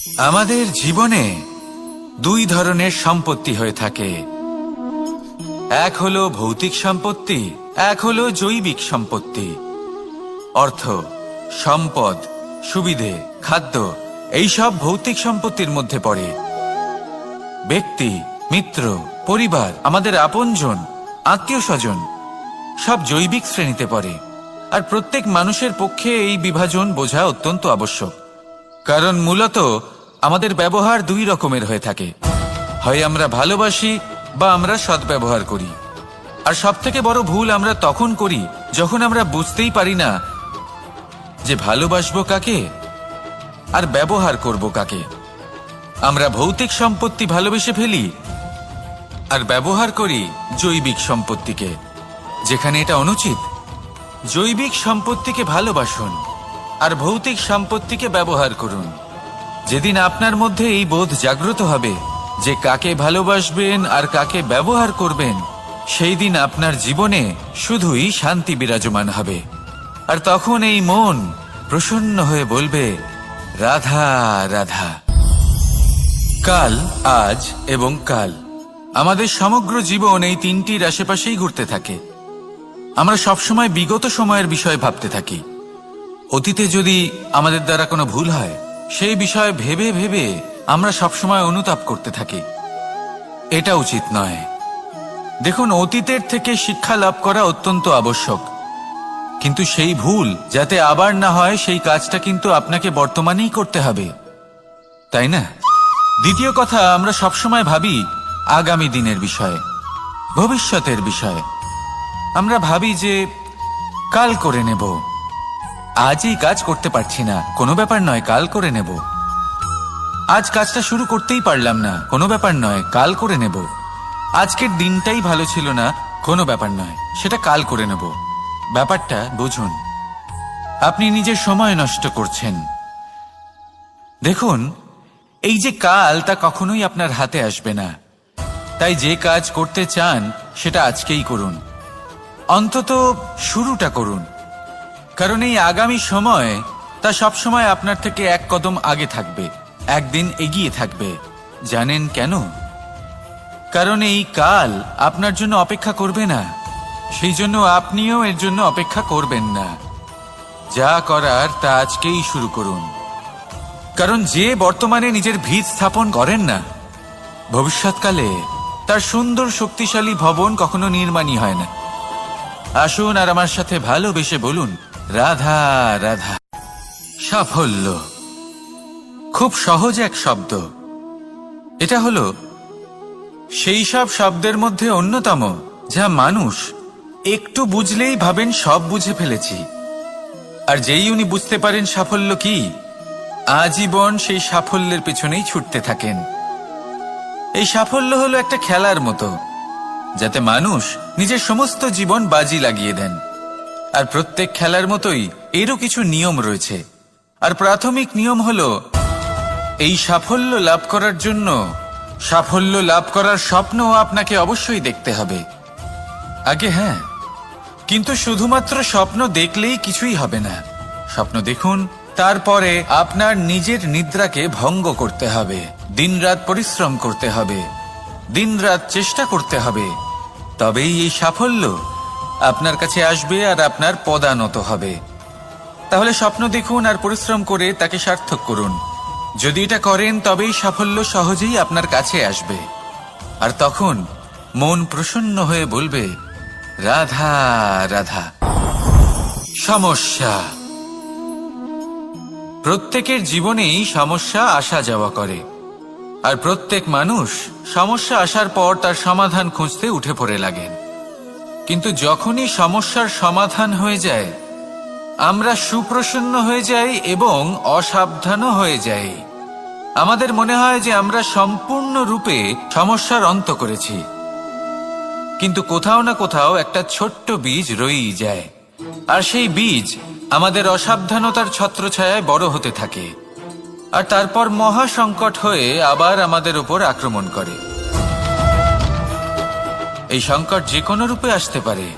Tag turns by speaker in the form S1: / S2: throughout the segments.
S1: আমাদের জীবনে দুই ধরনের সম্পত্তি হয়ে থাকে, এক হলো ভৌতিক সম্পত্তি, এক হলো জৈবিক সম্পত্তি। অর্থ, সম্পদ, সুবিধে, খাদ্য এইসব ভৌতিক সম্পত্তির মধ্যে পড়ে। ব্যক্তি, মিত্র, পরিবার, আমাদের আপনজন, আত্মীয় স্বজন সব জৈবিক শ্রেণীতে পড়ে। আর প্রত্যেক মানুষের পক্ষে এই বিভাজন বোঝা অত্যন্ত আবশ্যক, কারণ মূলত আমাদের ব্যবহার দুই রকমের হয়ে থাকে। হয় আমরা ভালোবাসি বা আমরা সদ্ব্যবহার করি। আর সবথেকে বড় ভুল আমরা তখন করি যখন আমরা বুঝতেই পারি না যে ভালোবাসবো কাকে আর ব্যবহার করব কাকে। আমরা ভৌতিক সম্পত্তি ভালোবেসে ফেলি আর ব্যবহার করি জৈবিক সম্পত্তিকে, যেখানে এটা অনুচিত। জৈবিক সম্পত্তিকে ভালোবাসুন আর ভৌতিক সম্পত্তিকে ব্যবহার করুন। যেদিন আপনার মধ্যে এই বোধ জাগ্রত হবে যে কাকে ভালোবাসবেন আর কাকে ব্যবহার করবেন, সেই দিন আপনার জীবনে শুধুই শান্তি বিরাজমান হবে। আর তখন এই মন প্রসন্ন হয়ে বলবে, রাধা রাধা। কাল, আজ এবং কাল, আমাদের সমগ্র জীবন এই তিনটির আশেপাশেই ঘুরতে থাকে। আমরা সবসময় বিগত সময়ের বিষয়ে ভাবতে থাকি। অতীতে যদি আমাদের দ্বারা কোনো ভুল হয়, সেই বিষয়ে ভেবে ভেবে আমরা সবসময় অনুতাপ করতে থাকি। এটা উচিত নয়। দেখুন, অতীতের থেকে শিক্ষা লাভ করা অত্যন্ত আবশ্যক, কিন্তু সেই ভুল যাতে আবার না হয় সেই কাজটা কিন্তু আপনাকে বর্তমানেই করতে হবে, তাই না? দ্বিতীয় কথা, আমরা সবসময় ভাবি আগামী দিনের বিষয়ে, ভবিষ্যতের বিষয়ে। আমরা ভাবি যে কাল করে নেব, আজ এই কাজ করতে পারছি না, কোনো ব্যাপার নয়, কাল করে নেব। আজ কাজটা শুরু করতেই পারলাম না, কোনো ব্যাপার নয়, কাল করে নেব। আজকের দিনটাই ভালো ছিল না, কোনো ব্যাপার নয়, সেটা কাল করে নেব। ব্যাপারটা বুঝুন, আপনি নিজের সময় নষ্ট করছেন। দেখুন, এই যে কাল, তা কখনোই আপনার হাতে আসবে না। তাই যে কাজ করতে চান সেটা আজকেই করুন, অন্তত শুরুটা করুন। কারণ এই আগামী সময় তা সবসময় আপনার থেকে এক কদম আগে থাকবে, একদিন এগিয়ে থাকবে। জানেন কেন? কারণ এই কাল আপনার জন্য অপেক্ষা করবে না, সেই জন্য আপনিও এর জন্য অপেক্ষা করবেন না। যা করার তা আজকেই শুরু করুন। কারণ যে বর্তমানে নিজের ভিত স্থাপন করেন না, ভবিষ্যৎকালে তার সুন্দর শক্তিশালী ভবন কখনো নির্মাণই হয় না। আসুন আর আমার সাথে ভালোবেসে বলুন, রাধা রাধা। সাফল্য খুব সহজ এক শব্দ। এটা হলো সেই সব শব্দের মধ্যে অন্যতম যা মানুষ একটু বুঝলেই ভাবেন সব বুঝে ফেলেছি। আর যেই উনি বুঝতে পারেন সাফল্য কি, আজীবন সেই সাফল্যের পেছনেই ছুটতে থাকেন। এই সাফল্য হলো একটা খেলার মতো, যাতে মানুষ নিজের সমস্ত জীবন বাজি লাগিয়ে দেন। আর প্রত্যেক খেলার মতোই এরও কিছু নিয়ম রয়েছে। আর প্রাথমিক নিয়ম হলো, এই সাফল্য লাভ করার জন্য সাফল্য লাভ করার স্বপ্ন আপনাকে অবশ্যই দেখতে হবে আগে। হ্যাঁ, কিন্তু শুধুমাত্র স্বপ্ন দেখলেই কিছুই হবে না। স্বপ্ন দেখুন, তারপরে আপনার নিজের নিদ্রাকে ভঙ্গ করতে হবে, দিনরাত পরিশ্রম করতে হবে, দিনরাত চেষ্টা করতে হবে। তবেই এই সাফল্য আপনার কাছে আসবে আর আপনার পদানত হবে। তাহলে স্বপ্ন দেখুন আর পরিশ্রম করে তাকে সার্থক করুন। যদি এটা করেন তবেই সাফল্য সহজেই আপনার কাছে আসবে। আর তখন মন প্রসন্ন হয়ে বলবে, রাধা রাধা। সমস্যা, প্রত্যেকের জীবনেই সমস্যা আসা যাওয়া করে। আর প্রত্যেক মানুষ সমস্যা আসার পর তার সমাধান খুঁজতে উঠে পড়ে লাগেন। কিন্তু যখনই সমস্যার সমাধান হয়ে যায়, আমরা সুপ্রসন্ন হয়ে যাই এবং অসাবধানও হয়ে যাই। আমাদের মনে হয় যে আমরা সম্পূর্ণরূপে সমস্যার অন্ত করেছি, কিন্তু কোথাও না কোথাও একটা ছোট্ট বীজ রয়েই যায়। আর সেই বীজ আমাদের অসাবধানতার ছত্রছায়ায় বড় হতে থাকে, আর তারপর মহা সংকট হয়ে আবার আমাদের উপর আক্রমণ করে। এই সংকট যে কোনো রূপে আসতে পারে,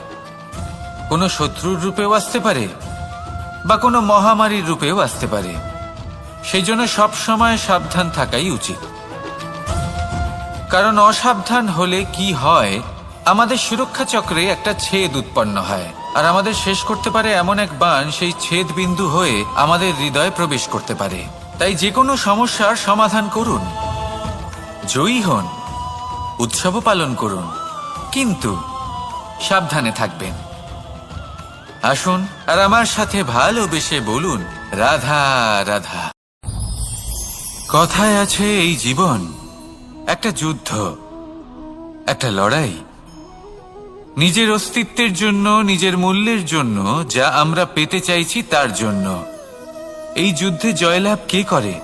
S1: কোনো শত্রুর রূপেও আসতে পারে, বা কোনো মহামারীর রূপেও আসতে পারে। সেই জন্য সব সময় সাবধান থাকাই উচিত। কারণ অসাবধান হলে কি হয়, আমাদের সুরক্ষা চক্রে একটা ছেদ উৎপন্ন হয়, আর আমাদের শেষ করতে পারে এমন এক বাণ সেই ছেদ বিন্দু হয়ে আমাদের হৃদয়ে প্রবেশ করতে পারে। তাই যে কোনো সমস্যার সমাধান করুন, জয়ী হন, উৎসবও পালন করুন, কিন্তু সাবধানে থাকবেন। আসুন আর আমার সাথে ভালোবেসে বলুন, রাধা রাধা। কথায় আছে এই জীবন একটা যুদ্ধ, একটা লড়াই। নিজের অস্তিত্বের জন্য, নিজের মূল্যের জন্য, যা আমরা পেতে চাইছি তার জন্য। এই যুদ্ধে জয়লাভ কে করে?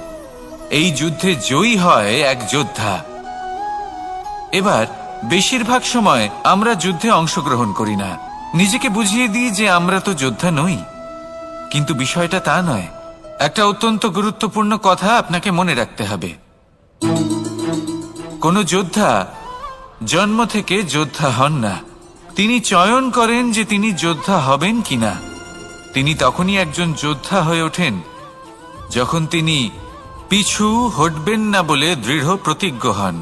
S1: এই যুদ্ধে জয়ী হয় এক যোদ্ধা। এবার বেশিরভাগ সময় আমরা যুদ্ধে অংশগ্রহণ করি না, নিজেকে বুঝিয়ে দিই যে আমরা তো যোদ্ধা নই। কিন্তু বিষয়টা তা নয়। একটা অত্যন্ত গুরুত্বপূর্ণ কথা আপনাকে মনে রাখতে হবে। কোনো যোদ্ধা জন্ম থেকে যোদ্ধা হন না, তিনি চয়ন করেন যে তিনি যোদ্ধা হবেন কিনা। তিনি তখনই একজন যোদ্ধা হয়ে ওঠেন যখন তিনি পিছু হটবেন না বলে দৃঢ় প্রতিজ্ঞ হন।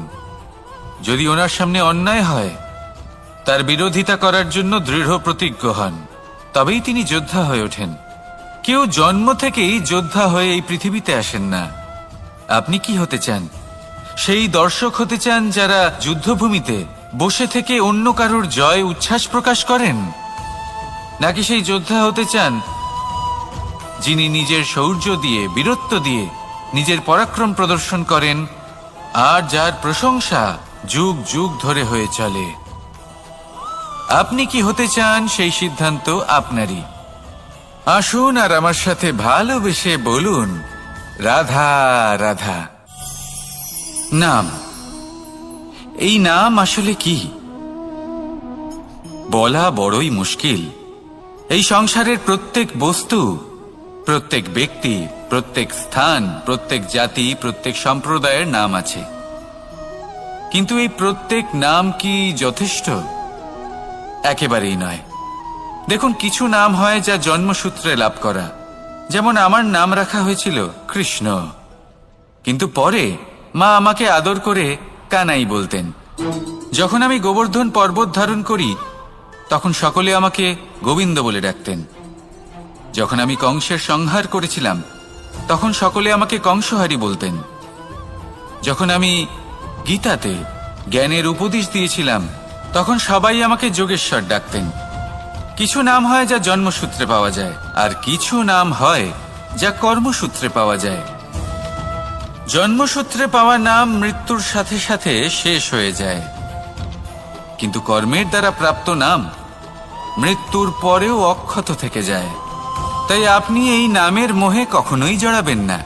S1: যদি ওনার সামনে অন্যায় হয়, তার বিরোধিতা করার জন্য দৃঢ় প্রতিজ্ঞ হন, তবেই তিনি যোদ্ধা হয়ে ওঠেন। কেউ জন্ম থেকেই যোদ্ধা হয়ে এই পৃথিবীতে আসেন না। আপনি কি হতে চান? সেই দর্শক হতে চান যারা যুদ্ধভূমিতে বসে থেকে অন্য কারোর জয় উচ্ছ্বাস প্রকাশ করেন, নাকি সেই যোদ্ধা হতে চান যিনি নিজের শৌর্য দিয়ে, বীরত্ব দিয়ে নিজের পরাক্রম প্রদর্শন করেন, আর যার প্রশংসা যুগ যুগ ধরে হয়ে চলে? আপনি কি হতে চান সেই সিদ্ধান্ত আপনারই। আসুন আর আমার সাথে ভালোবেসে বলুন, রাধা রাধা। নাম, এই নাম আসলে কি বলা বড়ই মুশকিল। এই সংসারের প্রত্যেক বস্তু, প্রত্যেক ব্যক্তি, প্রত্যেক স্থান, প্রত্যেক জাতি, প্রত্যেক সম্প্রদায়ের নাম আছে। কিন্তু এই প্রত্যেক নাম কি যথেষ্ট? একেবারেই নয়। দেখুন, কিছু নাম হয় যা জন্মসূত্রে লাভ করা। যেমন আমার নাম রাখা হয়েছিল কৃষ্ণ, কিন্তু পরে মা আমাকে আদর করে কানাই বলতেন। যখন আমি গোবর্ধন পর্বত ধারণ করি, তখন সকলে আমাকে গোবিন্দ বলে ডাকতেন। যখন আমি কংসের সংহার করেছিলাম, তখন সকলে আমাকে কংসহারি বলতেন। যখন আমি গীতাতে জ্ঞানের উপদেশ দিয়েছিলাম, তখন সবাই আমাকে যোগেশ্বর ডাকতেন। কিছু নাম হয় যা জন্মসূত্রে পাওয়া যায়, আর কিছু নাম হয় যা কর্মসূত্রে পাওয়া যায়। জন্মসূত্রে পাওয়া নাম মৃত্যুর সাথে সাথে শেষ হয়ে যায়, কিন্তু কর্মের দ্বারা প্রাপ্ত নাম মৃত্যুর পরেও অক্ষত থেকে যায়। তাই আপনি এই নামের মোহে কখনোই জড়াবেন না।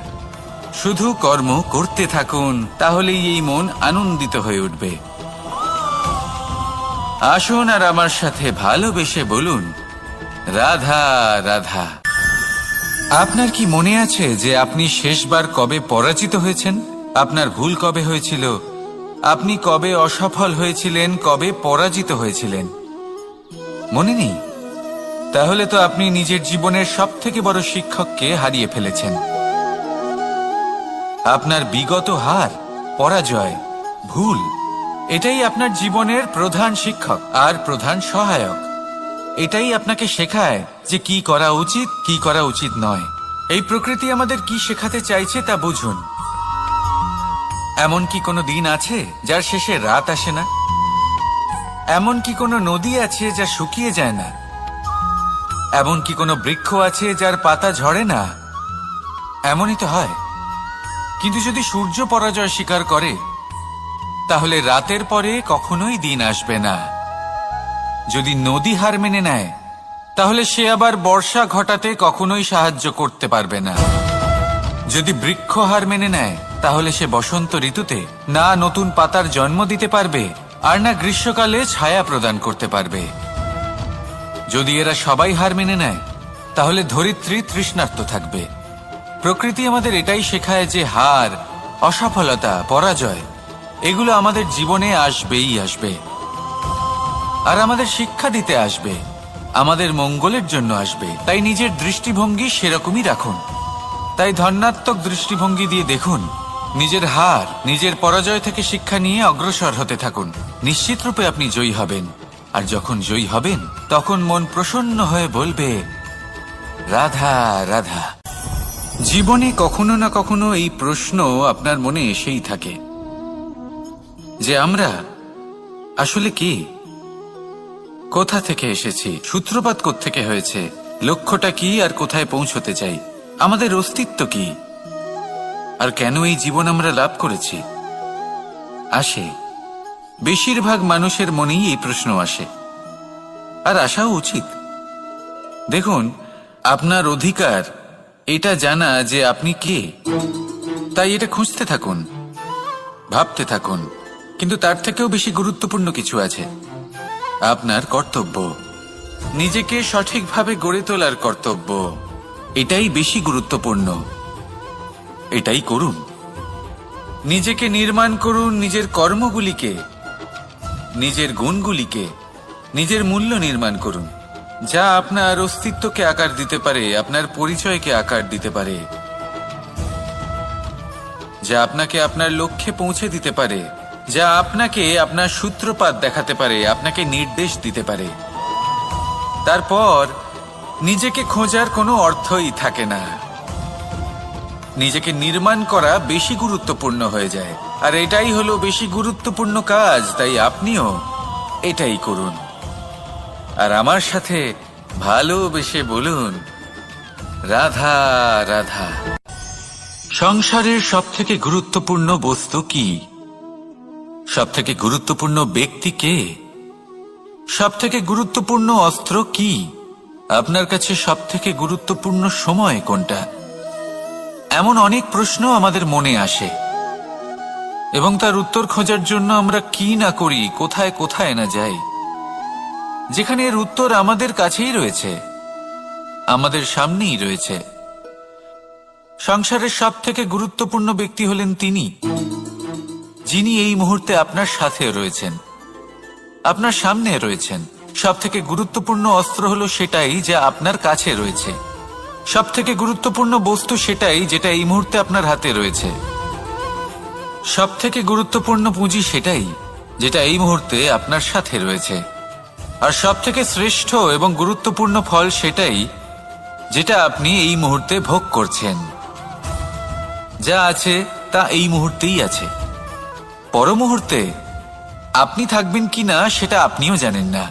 S1: শুধু কর্ম করতে থাকুন, তাহলেই এই মন আনন্দিত হয়ে উঠবে। আসুন আর আমার সাথে ভালোবেসে বলুন, রাধা রাধা। আপনার কি মনে আছে যে আপনি শেষবার কবে পরাজিত হয়েছেন? আপনার ভুল কবে হয়েছিল? আপনি কবে অসফল হয়েছিলেন, কবে পরাজিত হয়েছিলেন? মনে নেই? তাহলে তো আপনি নিজের জীবনের সবথেকে বড় শিক্ষককে হারিয়ে ফেলেছেন। আপনার বিগত হার, পরাজয়, ভুল, এটাই আপনার জীবনের প্রধান শিক্ষক আর প্রধান সহায়ক। এটাই আপনাকে শেখায় যে কি করা উচিত, কি করা উচিত নয়। এই প্রকৃতি আমাদের কি শেখাতে চাইছে তা বুঝুন। এমন কি কোনো দিন আছে যার শেষে রাত আসে না? এমন কি কোনো নদী আছে যা শুকিয়ে যায় না? এমন কি কোনো বৃক্ষ আছে যার পাতা ঝরে না? এমনই তো হয়। কিন্তু যদি সূর্য পরাজয় স্বীকার করে, তাহলে রাতের পরে কখনোই দিন আসবে না। যদি নদী হার মেনে নেয়, তাহলে সে আবার বর্ষা ঘটাতে কখনোই সাহায্য করতে পারবে না। যদি বৃক্ষ হার মেনে নেয়, তাহলে সে বসন্ত ঋতুতে না নতুন পাতার জন্ম দিতে পারবে, আর না গ্রীষ্মকালে ছায়া প্রদান করতে পারবে। যদি এরা সবাই হার মেনে নেয়, তাহলে ধরিত্রী তৃষ্ণার্ত থাকবে। প্রকৃতি আমাদের এটাই শেখায় যে হার, অসফলতা, পরাজয় এগুলো আমাদের জীবনে আসবেই আসবে, আর আমাদের শিক্ষা দিতে আসবে, আমাদের মঙ্গলের জন্য আসবে। তাই নিজের দৃষ্টিভঙ্গি সেরকমই রাখুন। তাই ধন্যাত্মক দৃষ্টিভঙ্গি দিয়ে দেখুন, নিজের হার, নিজের পরাজয় থেকে শিক্ষা নিয়ে অগ্রসর হতে থাকুন। নিশ্চিত রূপে আপনি জয়ী হবেন। আর যখন জয়ী হবেন তখন মন প্রসন্ন হয়ে বলবে, রাধা রাধা। জীবনে কখনো না কখনো এই প্রশ্ন আপনার মনে এসেই থাকে যে আমরা আসলে কি, কোথা থেকে এসেছি, সূত্রপাত কোত্থেকে হয়েছে, লক্ষ্যটা কি, আর কোথায় পৌঁছতে চাই, আমাদের অস্তিত্ব কি, আর কেন এই জীবন আমরা লাভ করেছি। আসে, বেশিরভাগ মানুষের মনেই এই প্রশ্ন আসে, আর আসাও উচিত। দেখুন, আপনার অধিকার এটা জানা যে আপনি কে, তাই এটা খুঁজতে থাকুন, ভাবতে থাকুন। কিন্তু তার থেকেও বেশি গুরুত্বপূর্ণ কিছু আছে, আপনার কর্তব্য, নিজেকে সঠিকভাবে গড়ে তোলার কর্তব্য। এটাই বেশি গুরুত্বপূর্ণ, এটাই করুন। নিজেকে নির্মাণ করুন, নিজের কর্মগুলিকে, নিজের গুণগুলিকে, নিজের মূল্য নির্মাণ করুন, যা আপনার অস্তিত্বকে আকার দিতে পারে, আপনার পরিচয়কে আকার দিতে পারে, যা আপনাকে আপনার লক্ষ্যে পৌঁছে দিতে পারে, যা আপনাকে আপনার সূত্রপাত দেখাতে পারে, আপনাকে নির্দেশ দিতে পারে। তারপর নিজেকে খোঁজার কোনো অর্থই থাকে না, নিজেকে নির্মাণ করা বেশি গুরুত্বপূর্ণ হয়ে যায়। আর এটাই হলো বেশি গুরুত্বপূর্ণ কাজ, তাই আপনিও এটাই করুন। আর আমার সাথে ভালোবেসে বলুন, রাধা রাধা। সংসারের সবথেকে গুরুত্বপূর্ণ বস্তু কি? সবথেকে গুরুত্বপূর্ণ ব্যক্তি কে? সবথেকে গুরুত্বপূর্ণ অস্ত্র কি? আপনার কাছে সবথেকে গুরুত্বপূর্ণ সময় কোনটা? এমন অনেক প্রশ্ন আমাদের মনে আসে, এবং তার উত্তর খোঁজার জন্য আমরা কি না করি, কোথায় কোথায় না যাই, যেখানে এর উত্তর আমাদের কাছেই রয়েছে, আমাদের সামনেই রয়েছে। সংসারের সবথেকে গুরুত্বপূর্ণ ব্যক্তি হলেন তিনি, যিনি এই মুহূর্তে আপনার সাথে রয়েছেন, আপনার সামনে রয়েছেন। সবথেকে গুরুত্বপূর্ণ অস্ত্র হলো সেটাই যা আপনার কাছে রয়েছে। সবথেকে গুরুত্বপূর্ণ বস্তু সেটাই যেটা এই মুহূর্তে আপনার হাতে রয়েছে। সবথেকে গুরুত্বপূর্ণ পুঁজি সেটাই যেটা এই মুহূর্তে আপনার সাথে রয়েছে। আর সবথেকে শ্রেষ্ঠ এবং গুরুত্বপূর্ণ ফল সেটাই যেটা আপনি এই মুহূর্তে ভোগ করছেন। যা আছে তা এই মুহূর্তেই আছে। পর মুহূর্তে আপনি থাকবেন কিনা সেটা আপনিও জানেন না।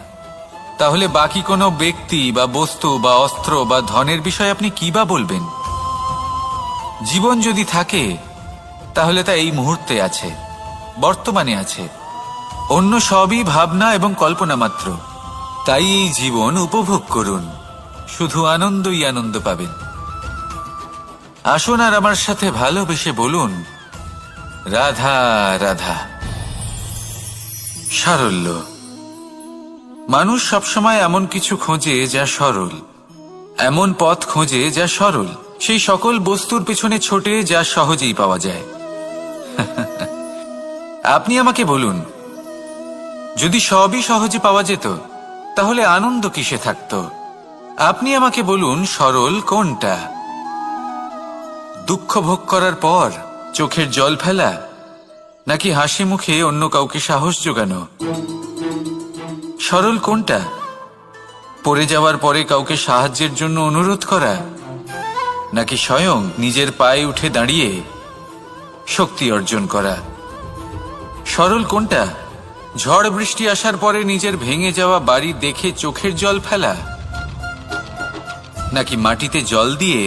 S1: তাহলে বাকি কোনো ব্যক্তি বা বস্তু বা অস্ত্র বা ধনের বিষয়ে আপনি কি বা বলবেন? জীবন যদি থাকে তাহলে তা এই মুহূর্তে আছে, বর্তমানে আছে। অন্য সবই ভাবনা এবং কল্পনা মাত্র। তাই এই জীবন উপভোগ করুন, শুধু আনন্দই আনন্দ পাবেন। আসুন আর আমার সাথে ভালোবেসে বলুন, রাধা রাধা। সারল্য। মানুষ সবসময় এমন কিছু খোঁজে যা সরল, এমন পথ খোঁজে যা সরল, সেই সকল বস্তুর পেছনে ছোটে যা সহজেই পাওয়া যায়। আপনি আমাকে বলুন, যদি সবই সহজে পাওয়া যেত তাহলে আনন্দ কিসে থাকত? আপনি আমাকে বলুন, সরল কোনটা? দুঃখ ভোগ করার পর চোখের জল ফেলা, নাকি হাসি মুখে অন্য কাউকে সাহস জোগানো? সরল কোনটা? পড়ে যাওয়ার পরে কাউকে সাহায্যের জন্য অনুরোধ করা, নাকি স্বয়ং নিজের পায়ে উঠে দাঁড়িয়ে শক্তি অর্জন করা? সরল কোনটা? ঝড় বৃষ্টি আসার পরে নিজের ভেঙে যাওয়া বাড়ি দেখে চোখের জল ফেলা, নাকি মাটিতে জল দিয়ে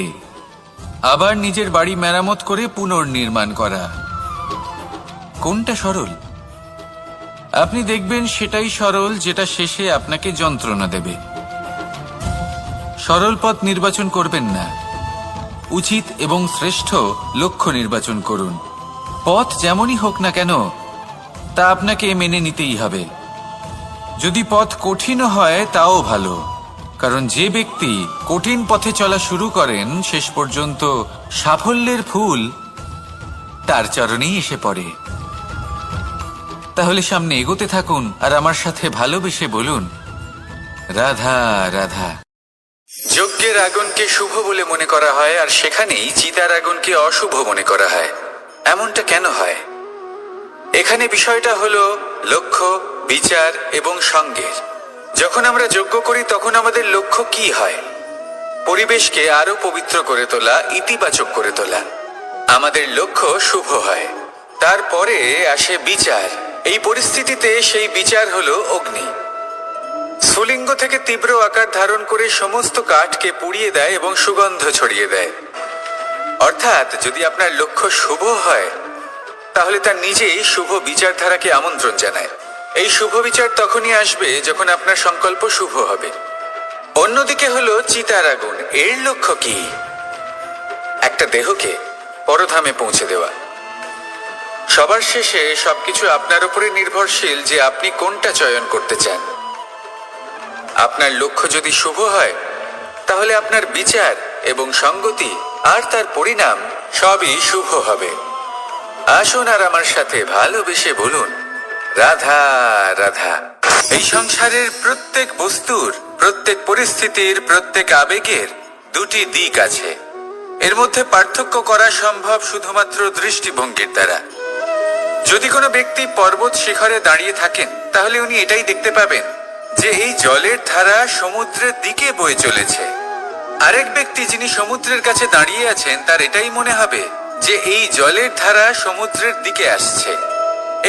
S1: আবার নিজের বাড়ি মেরামত করে পুনর্নির্মাণ করা? কোনটা সরল? আপনি দেখবেন সেটাই সরল যেটা শেষে আপনাকে যন্ত্রণা দেবে। সরল পথ নির্বাচন করবেন না, উচিত এবং শ্রেষ্ঠ লক্ষ্য নির্বাচন করুন। পথ যেমনই হোক না কেন তা আপনাকে মেনে নিতেই হবে। যদি পথ কঠিন হয় তাও ভালো, কারণ যে ব্যক্তি কঠিন পথে চলা শুরু করেন শেষ পর্যন্ত সাফল্যের ফুল তার চরণেই এসে পড়ে। তাহলে সামনে এগোতে থাকুন আর আমার সাথে ভালোবেসে বলুন, রাধা রাধা। যজ্ঞের আগুনকে শুভ বলে মনে করা হয়, আর সেখানেই চিতার আগুনকে অশুভ মনে করা হয়। এমনটা কেন হয়? এখানে বিষয়টা হলো লক্ষ্য, বিচার এবং সঙ্গের। যখন আমরা যজ্ঞ করি তখন আমাদের লক্ষ্য কি হয়? পরিবেশকে আরো পবিত্র করে তোলা, ইতিবাচক করে তোলা। আমাদের লক্ষ্য শুভ হয়। তারপরে আসে বিচার। এই পরিস্থিতিতে সেই বিচার হলো অগ্নি। স্ফুলিঙ্গ থেকে তীব্র আকার ধারণ করে সমস্ত কাঠকে পুড়িয়ে দেয় এবং সুগন্ধ ছড়িয়ে দেয়। অর্থাৎ যদি আপনার লক্ষ্য শুভ হয় তাহলে তার নিজেই শুভ বিচারধারাকে আমন্ত্রণ জানায়। এই শুভ বিচার তখনই আসবে যখন আপনার সংকল্প শুভ হবে। অন্যদিকে হলো চিতার আগুন। এর লক্ষ্য কি? একটা দেহকে পরধামে পৌঁছে দেওয়া। সবার শেষে সবকিছু আপনার উপরে নির্ভরশীল যে আপনি কোনটা চয়ন করতে চান। আপনার লক্ষ্য যদি শুভ হয় তাহলে আপনার বিচার এবং সঙ্গতি আর তার পরিণাম সবই শুভ হবে। আসুন আর আমার সাথে ভালোবেসে বলুন, রাধা রাধা। এই সংসারের প্রত্যেক বস্তুর, প্রত্যেক পরিস্থিতির, প্রত্যেক আবেগের দুটি দিক আছে। এর মধ্যে পার্থক্য করা সম্ভব শুধুমাত্র দৃষ্টিভঙ্গির দ্বারা। যদি কোনো ব্যক্তি পর্বত শিখরে দাঁড়িয়ে থাকেন তাহলে উনি এটাই দেখতে পাবেন যে এই জলের ধারা সমুদ্রের দিকে বয়ে চলেছে। আরেক ব্যক্তি যিনি সমুদ্রের কাছে দাঁড়িয়ে আছেন তার এটাই মনে হবে যে এই জলের ধারা সমুদ্রের দিকে আসছে।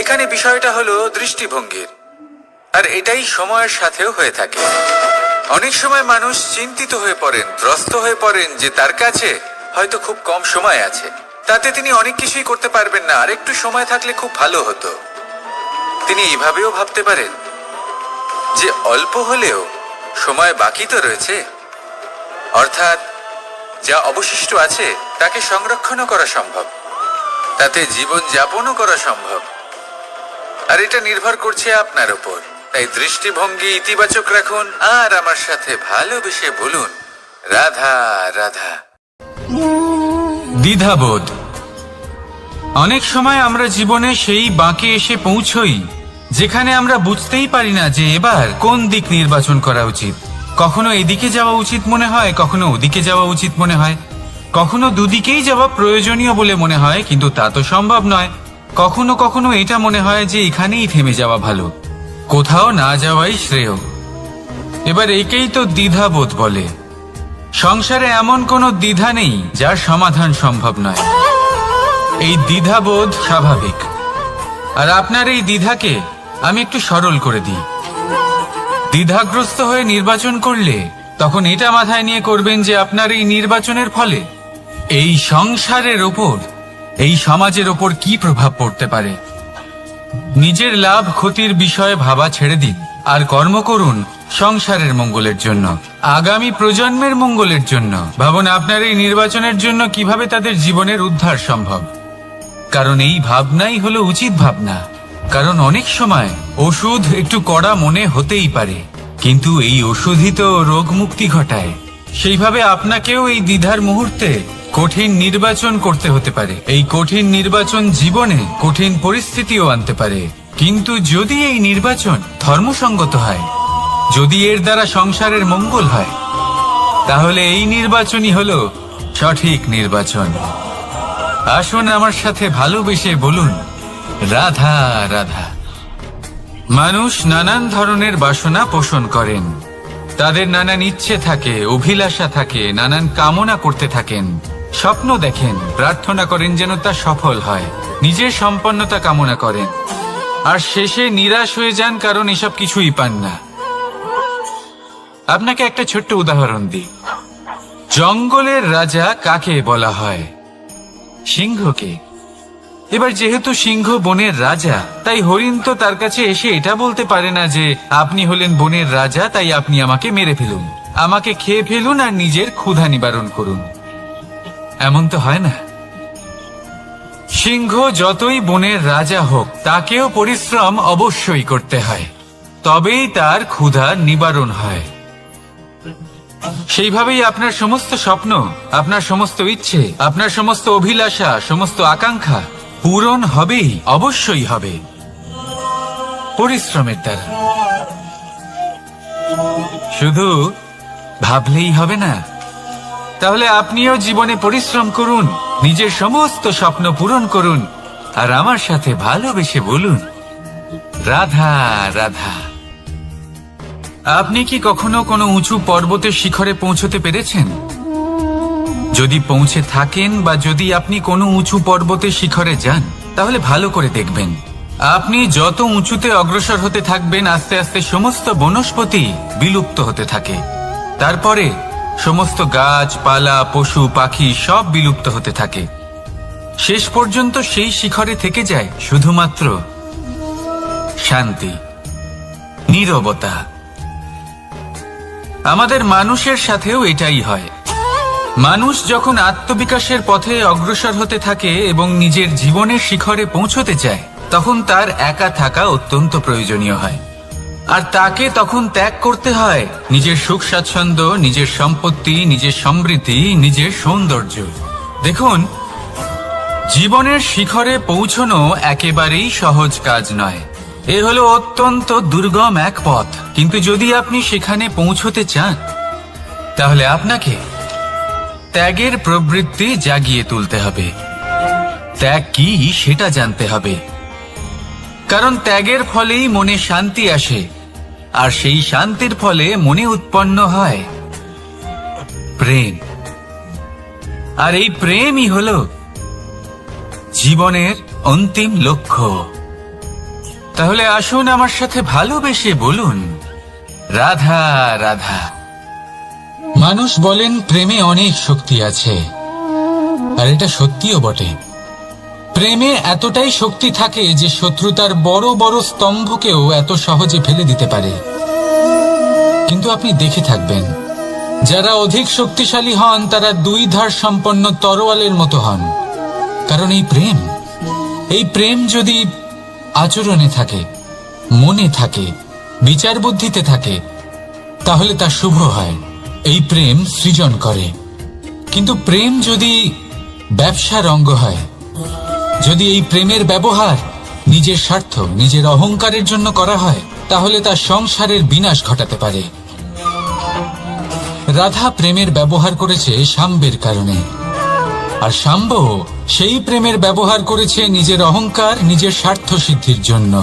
S1: এখানে বিষয়টা হলো দৃষ্টিভঙ্গির, আর এটাই সময়ের সাথেও হয়ে থাকে। অনেক সময় মানুষ চিন্তিত হয়ে পড়েন, ত্রস্ত হয়ে পড়েন যে তার কাছে হয়তো খুব কম সময় আছে, তাতে তিনি অনেক কিছুই করতে পারবেন না, আর একটু সময় থাকলে খুব ভালো হতো। তিনি এইভাবেও ভাবতে পারেন যে অল্প হলেও সময় বাকি তো রয়েছে, অর্থাৎ যা অবশিষ্ট আছে তাকে সংরক্ষণও করা সম্ভব, তাতে জীবন যাপনও করা সম্ভব। আর এটা নির্ভর করছে আপনার উপর। তাই দৃষ্টিভঙ্গি ইতিবাচক রাখুন আর আমার সাথে ভালোবেসে বলুন, রাধা রাধা। দ্বিধাবোধ। অনেক সময় আমরা জীবনে সেই বাঁকে এসে পৌঁছই যেখানে আমরা বুঝতেই পারি না যে এবার কোন দিক নির্বাচন করা উচিত। কখনো এদিকে যাওয়া উচিত মনে হয়, কখনো ওদিকে যাওয়া উচিত মনে হয়, কখনো দুদিকেই যাওয়া প্রয়োজনীয় বলে মনে হয়, কিন্তু তা তো সম্ভব নয়। কখনো কখনো এটা মনে হয় যে এখানেই থেমে যাওয়া ভালো, কোথাও না যাওয়াই শ্রেয়। এবার একেই তো দ্বিধাবোধ বলে। সংসারে এমন কোনো দ্বিধা নেই যার সমাধান সম্ভব নয়। এই দ্বিধাবোধ স্বাভাবিক, আর আপনার এই দ্বিধাকে আমি একটু সরল করে দিই। দ্বিধাগ্রস্ত হয়ে নির্বাচন করলে তখন এটা মাথায় নিয়ে করবেন যে আপনার এই নির্বাচনের ফলে এই সংসারের ওপর, এই সমাজের ওপর কি প্রভাব পড়তে পারে। নিজের লাভ ক্ষতির বিষয়ে ভাবা ছেড়ে দিন আর কর্ম করুন সংসারের মঙ্গলের জন্য, আগামী প্রজন্মের মঙ্গলের জন্য। ভাবুন আপনার এই নির্বাচনের জন্য কিভাবে তাদের জীবনের উদ্ধার সম্ভব। কারণ এই ভাবনাই হলো উচিত ভাবনা। কারণ অনেক সময় ওষুধ একটু কড়া মনে হতেই পারে, কিন্তু এই ওষুধই তো রোগ মুক্তি ঘটায়। সেইভাবে আপনাকেও এই দ্বিধার মুহূর্তে কঠিন নির্বাচন করতে হতে পারে। এই কঠিন নির্বাচন জীবনে কঠিন পরিস্থিতিও আনতে পারে, কিন্তু যদি এই নির্বাচন ধর্মসঙ্গত হয়, যদি এর দ্বারা সংসারের মঙ্গল হয়, তাহলে এই নির্বাচনই হলো সঠিক নির্বাচন। আসুন আমার সাথে ভালোবেসে বলুন, রাধা রাধা। মানুষ নানান ধরনের বাসনা পোষণ করেন, তাদের নানান ইচ্ছে থাকে, অভিলাষা থাকে, নানান কামনা করতে থাকেন, স্বপ্ন দেখেন, প্রার্থনা করেন যেন তা সফল হয়, নিজের সম্পন্নতা কামনা করেন, আর শেষে নিরাশ হয়ে যান কারণ এসব কিছুই পান না। আপনাকে একটা ছোট্ট উদাহরণ দিই। জঙ্গলের রাজা কাকে বলা হয়? সিংহকে। এবার যেহেতু সিংহ বনের রাজা, তাই হরিণ তো তার কাছে এসে এটা বলতে পারে না যে আপনি হলেন বনের রাজা, তাই আপনি আমাকে মেরে ফেলুন, আমাকে খেয়ে ফেলুন আর নিজের ক্ষুধা নিবারণ করুন। এমন তো হয় না। সিংহ যতই বনের রাজা হোক, তাকেও পরিশ্রম অবশ্যই করতে হয়, তবেই তার ক্ষুধা নিবারণ হয়। সেইভাবেই আপনার সমস্ত স্বপ্ন, আপনার সমস্ত ইচ্ছে, আপনার সমস্ত অভিলাষা, সমস্ত আকাঙ্ক্ষা পূরণ হবেই, অবশ্যই হবে, পরিশ্রমের দ্বারা। শুধু ভাবলেই হবে না? তাহলে আপনিও জীবনে পরিশ্রম করুন, নিজের সমস্ত স্বপ্ন পূরণ করুন, আর আমার সাথে ভালোবেসে বলুন, রাধা রাধা। আপনি কি কখনো কোনো উঁচু পর্বতের শিখরে পৌঁছতে পেরেছেন? যদি পৌঁছে থাকেন বা যদি আপনি কোনো উঁচু পর্বতের শিখরে যান, তাহলে ভালো করে দেখবেন, আপনি যত উঁচুতে অগ্রসর হতে থাকবেন আস্তে আস্তে সমস্ত বনস্পতি বিলুপ্ত হতে থাকে। তারপরে সমস্ত গাছপালা, পশু পাখি সব বিলুপ্ত হতে থাকে। শেষ পর্যন্ত সেই শিখরে থেকে যায় শুধুমাত্র শান্তি, নীরবতা। আমাদের মানুষের সাথেও এটাই হয়। মানুষ যখন আত্মবিকাশের পথে অগ্রসর হতে থাকে এবং নিজের জীবনের শিখরে পৌঁছতে চায়, তখন তার একা থাকা অত্যন্ত প্রয়োজনীয় হয়। আর তাকে তখন ত্যাগ করতে হয় নিজের সুখ স্বাচ্ছন্দ্য, নিজের সম্পত্তি, নিজের সমৃদ্ধি, নিজের সৌন্দর্য। দেখুন, জীবনের শিখরে পৌঁছনো একেবারেই সহজ কাজ নয়। এ হলো অত্যন্ত দুর্গম এক পথ। কিন্তু যদি আপনি সেখানে পৌঁছতে চান, তাহলে আপনাকে ত্যাগের প্রবৃত্তি জাগিয়ে তুলতে হবে। ত্যাগ কি সেটা জানতে হবে, কারণ ত্যাগের ফলেই মনে শান্তি আসে, আর সেই শান্তির ফলে মনে উৎপন্ন হয় প্রেম। আর এই প্রেমই হলো জীবনের অন্তিম লক্ষ্য। তাহলে আসুন আমার সাথে ভালোবেসে বলুন, রাধা রাধা। মানুষ বলেন প্রেমে অনেক শক্তি আছে, আর এটা সত্যিও বটে। প্রেমে এতটাই শক্তি থাকে যে শত্রুতার বড় বড় স্তম্ভকেও এত সহজে ফেলে দিতে পারে। কিন্তু আপনি দেখে থাকবেন, যারা অধিক শক্তিশালী হন তারা দুই ধার সম্পন্ন তরোয়ালের মতো হন। কারণ এই প্রেম যদি আচরণে থাকে, মনে থাকে, বিচার বুদ্ধিতে থাকে, তাহলে তা শুভ হয়। এই প্রেম সৃজন করে। কিন্তু প্রেম যদি ব্যবসার অঙ্গ হয়, যদি এই প্রেমের ব্যবহার নিজের স্বার্থ, নিজের অহংকারের জন্য করা হয়, তাহলে তা সংসারের বিনাশ ঘটাতে পারে। রাধা প্রেমের ব্যবহার করেছে শাম্বের কারণে, আর শাম্ব সেই প্রেমের ব্যবহার করেছে নিজের অহংকার, নিজের স্বার্থ সিদ্ধির জন্য।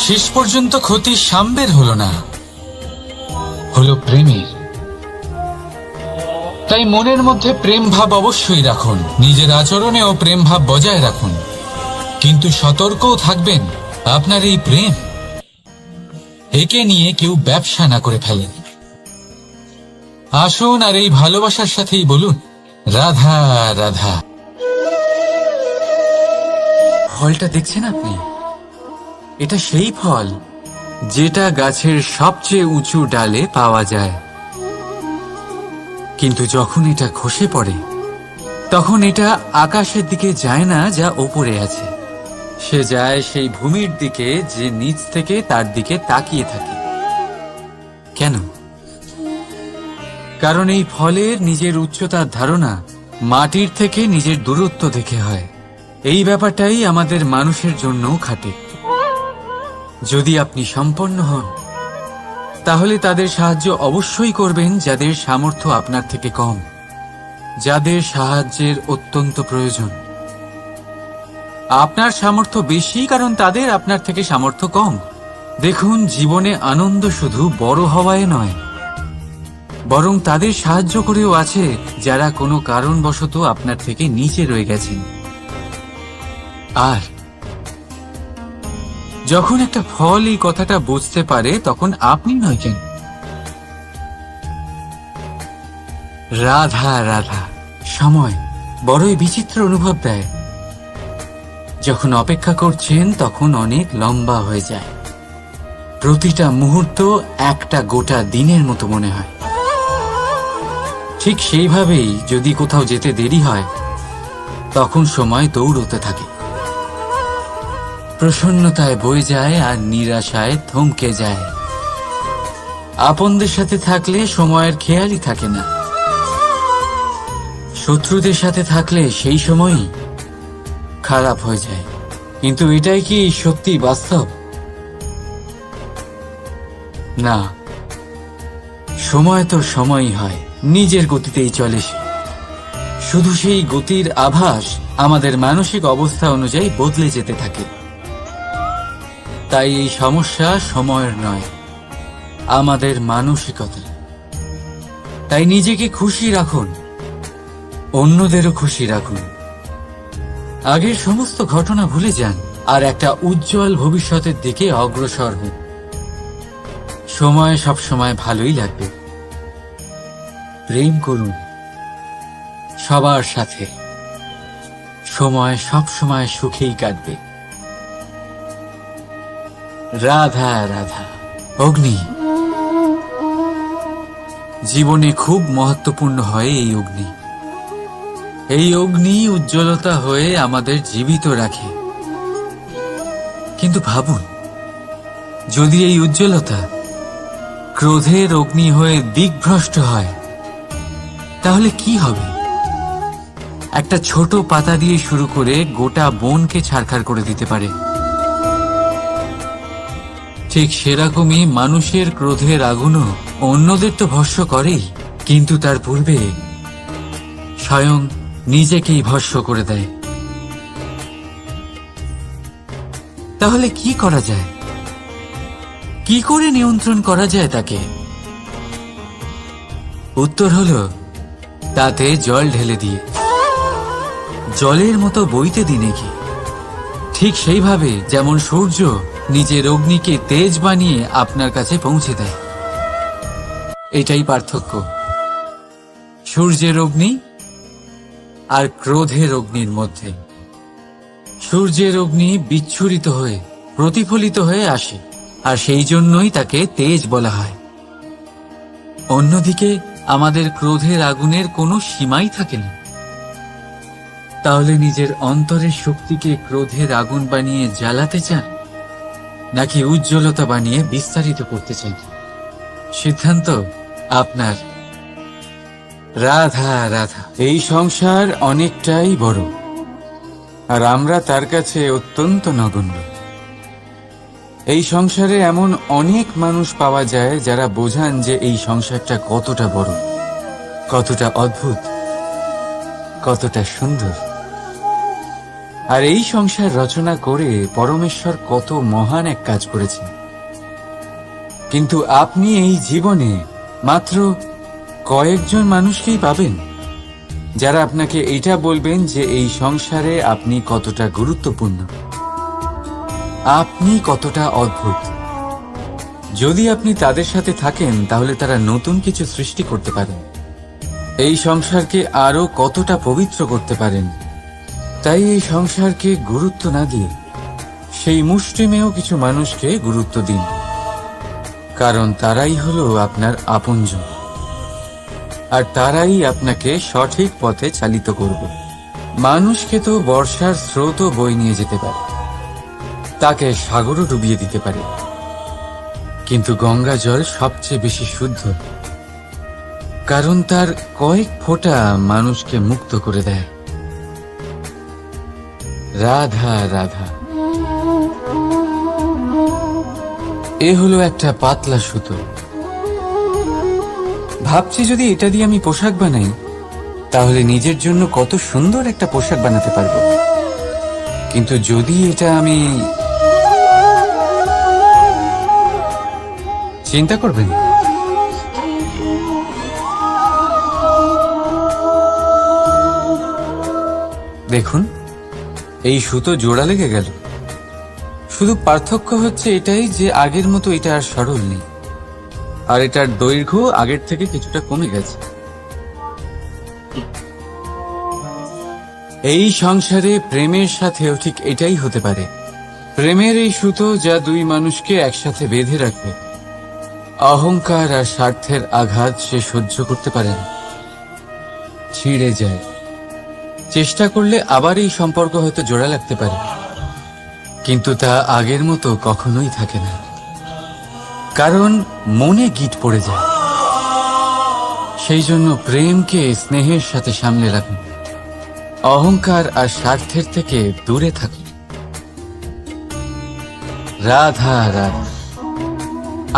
S1: শেষ পর্যন্ত ক্ষতি শাম্বের হলো না, হলো প্রেমের। তাই মনের মধ্যে প্রেম ভাব অবশ্যই রাখুন, নিজের আচরণেও প্রেম ভাব বজায় রাখুন, কিন্তু সতর্কও থাকবেন আপনার এই প্রেম একে নিয়ে কেউ ব্যবসা না করে ফেলেন। আসুন আর এই ভালোবাসার সাথেই বলুন, রাধা রাধা। ফলটা দেখছেন আপনি? এটা সেই ফল যেটা গাছের সবচেয়ে উঁচু ডালে পাওয়া যায়। কিন্তু যখন এটা খসে পড়ে, তখন এটা আকাশের দিকে যায় না যা ওপরে আছে, সে যায় সেই ভূমির দিকে যে নিচ থেকে তার দিকে তাকিয়ে থাকে। কেন? কারণ এই ফলের নিজের উচ্চতার ধারণা মাটির থেকে নিজের দূরত্ব দেখে হয়। এই ব্যাপারটাই আমাদের মানুষের জন্যও খাটে। যদি আপনি সম্পন্ন হন, তাহলে তাদের সাহায্য অবশ্যই করবেন যাদের সামর্থ্য আপনার থেকে কম, যাদের সাহায্যের অত্যন্ত প্রয়োজন। আপনার সামর্থ্য বেশি কারণ তাদের আপনার থেকে সামর্থ্য কম। দেখুন, জীবনে আনন্দ শুধু বড় হওয়ায় নয়, বরং তাদের সাহায্য করেও আছে যারা কোনো কারণবশত আপনার থেকে নিচে রয়ে গেছেন। আর যখন একটা ফল এই কথাটা বুঝতে পারে, তখন আপনি নয় কেন, রাধা রাধা। সময় বড়ই বিচিত্র অনুভব দেয়। যখন অপেক্ষা করছেন তখন অনেক লম্বা হয়ে যায়। প্রতিটা মুহূর্ত একটা গোটা দিনের মতো মনে হয়। ঠিক সেইভাবেই যদি কোথাও যেতে দেরি হয়, তখন সময় দৌড়তে থাকে। প্রসন্নতায় বয়ে যায় আর নিরাশায় থমকে যায়। আপনদের সাথে থাকলে সময়ের খেয়ালই থাকে না, শত্রুদের সাথে থাকলে সেই সময়ই খারাপ হয়ে যায়। কিন্তু এটাই কি সত্যি বাস্তব? না,
S2: সময় তো সময়ই হয়, নিজের গতিতেই চলে সে। শুধু সেই গতির আভাস আমাদের মানসিক অবস্থা অনুযায়ী বদলে যেতে থাকে। তাই এই সমস্যা সময়ের নয়, আমাদের মানসিকতা। তাই নিজেকে খুশি রাখুন, অন্যদেরও খুশি রাখুন। আগের সমস্ত ঘটনা ভুলে যান আর একটা উজ্জ্বল ভবিষ্যতের দিকে অগ্রসর হন। সময় সবসময় ভালোই লাগবে। প্রেম করুন সবার সাথে, সময় সবসময় সুখেই কাটবে। রাধা রাধা। অগ্নি জীবনে খুব মহত্বপূর্ণ হয়। এই অগ্নি, এই অগ্নি উজ্জ্বলতা হয়ে আমাদের জীবিত রাখে। কিন্তু ভাবুন, যদি এই উজ্জ্বলতা ক্রোধের অগ্নি হয়ে দিকভ্রষ্ট হয়, তাহলে কি হবে? একটা ছোট পাতা দিয়ে শুরু করে গোটা বনকে ছারখার করে দিতে পারে। ঠিক সেরকমই মানুষের ক্রোধের আগুনও অন্যদের তো ভস্ম করেই, কিন্তু তার পূর্বে স্বয়ং নিজেকেই ভস্ম করে দেয়। তাহলে কি করা যায়? কি করে নিয়ন্ত্রণ করা যায় তাকে? উত্তর হলো, তাতে জল ঢেলে দিয়ে, জলের মতো বইতে দিন নাকি। ঠিক সেইভাবে যেমন সূর্য নিজের অগ্নিকে তেজ বানিয়ে আপনার কাছে পৌঁছে দেয়। এটাই পার্থক্য সূর্যের অগ্নি আর ক্রোধের অগ্নির মধ্যে। সূর্যের অগ্নি বিচ্ছুরিত হয়ে প্রতিফলিত হয়ে আসে, আর সেই জন্যই তাকে তেজ বলা হয়। অন্যদিকে আমাদের ক্রোধের আগুনের কোনো সীমাই থাকে না। তাহলে নিজের অন্তরের শক্তিকে ক্রোধের আগুন বানিয়ে জ্বালাতে চান, নাকি উজ্জ্বলতা বানিয়ে বিস্তারিত করতে চান? সিদ্ধান্ত আপনার। রাধা রাধা। এই সংসার অনেকটাই বড়, আর আমরা তার কাছে অত্যন্ত নগণ্য। এই সংসারে এমন অনেক মানুষ পাওয়া যায় যারা বোঝান যে এই সংসারটা কতটা বড়, কতটা অদ্ভুত, কতটা সুন্দর। আর এই সংসার রচনা করে পরমেশ্বর কত মহান এক কাজ করেছেন। কিন্তু আপনি এই জীবনে মাত্র কয়েকজন মানুষকেই পাবেন যারা আপনাকে এটা বলবেন যে এই সংসারে আপনি কতটা গুরুত্বপূর্ণ, আপনি কতটা অদ্ভুত। যদি আপনি তাদের সাথে থাকেন, তাহলে তারা নতুন কিছু সৃষ্টি করতে পারেন, এই সংসারকে আরো কতটা পবিত্র করতে পারেন। তাই এই সংসারকে গুরুত্ব না দিয়ে সেই মুষ্টিমেয় কিছু মানুষকে গুরুত্ব দিন, কারণ তারাই হলো আপনার আপনজন, আর তারাই আপনাকে সঠিক পথে চালিত করবে। মানুষকে তো বর্ষার স্রোতও বয়ে নিয়ে যেতে পারে, তাকে সাগরও ডুবিয়ে দিতে পারে, কিন্তু গঙ্গা জল সবচেয়ে বেশি শুদ্ধ, কারণ তার কয়েক ফোঁটা মানুষকে মুক্ত করে দেয়। রাধা রাধা। এ হলো একটা পাতলা সুতো। ভাবছি যদি এটা দিয়ে আমি পোশাক বানাই, তাহলে নিজের জন্য কত সুন্দর একটা পোশাক বানাতে পারবো। কিন্তু যদি এটা আমি, চিন্তা করবেন, দেখুন এই সুতো জোড়া লেগে গেল। শুধু পার্থক্য হচ্ছে এটাই যে আগের মতো এটা আর সরল নেই, আর এটার দৈর্ঘ্য আগের থেকে কিছুটা কমে গেছে। এই সংসারে প্রেমের সাথেও ঠিক এটাই হতে পারে। প্রেমের এই সুতো যা দুই মানুষকে একসাথে বেঁধে রাখবে। অহংকার আর স্বার্থের আঘাত সে সহ্য করতে পারে না, ছিঁড়ে যায়। চেষ্টা করলে আবার এই সম্পর্ক হয়তো জোড়া লাগতে পারে, কিন্তু তা আগের মতো কখনোই থাকে না, কারণ মনে গিট পড়ে যায়। সেই জন্য প্রেমকে স্নেহের সাথে সামলে রাখুন, অহংকার আর স্বার্থের থেকে দূরে থাকুন। রাধা রাধা।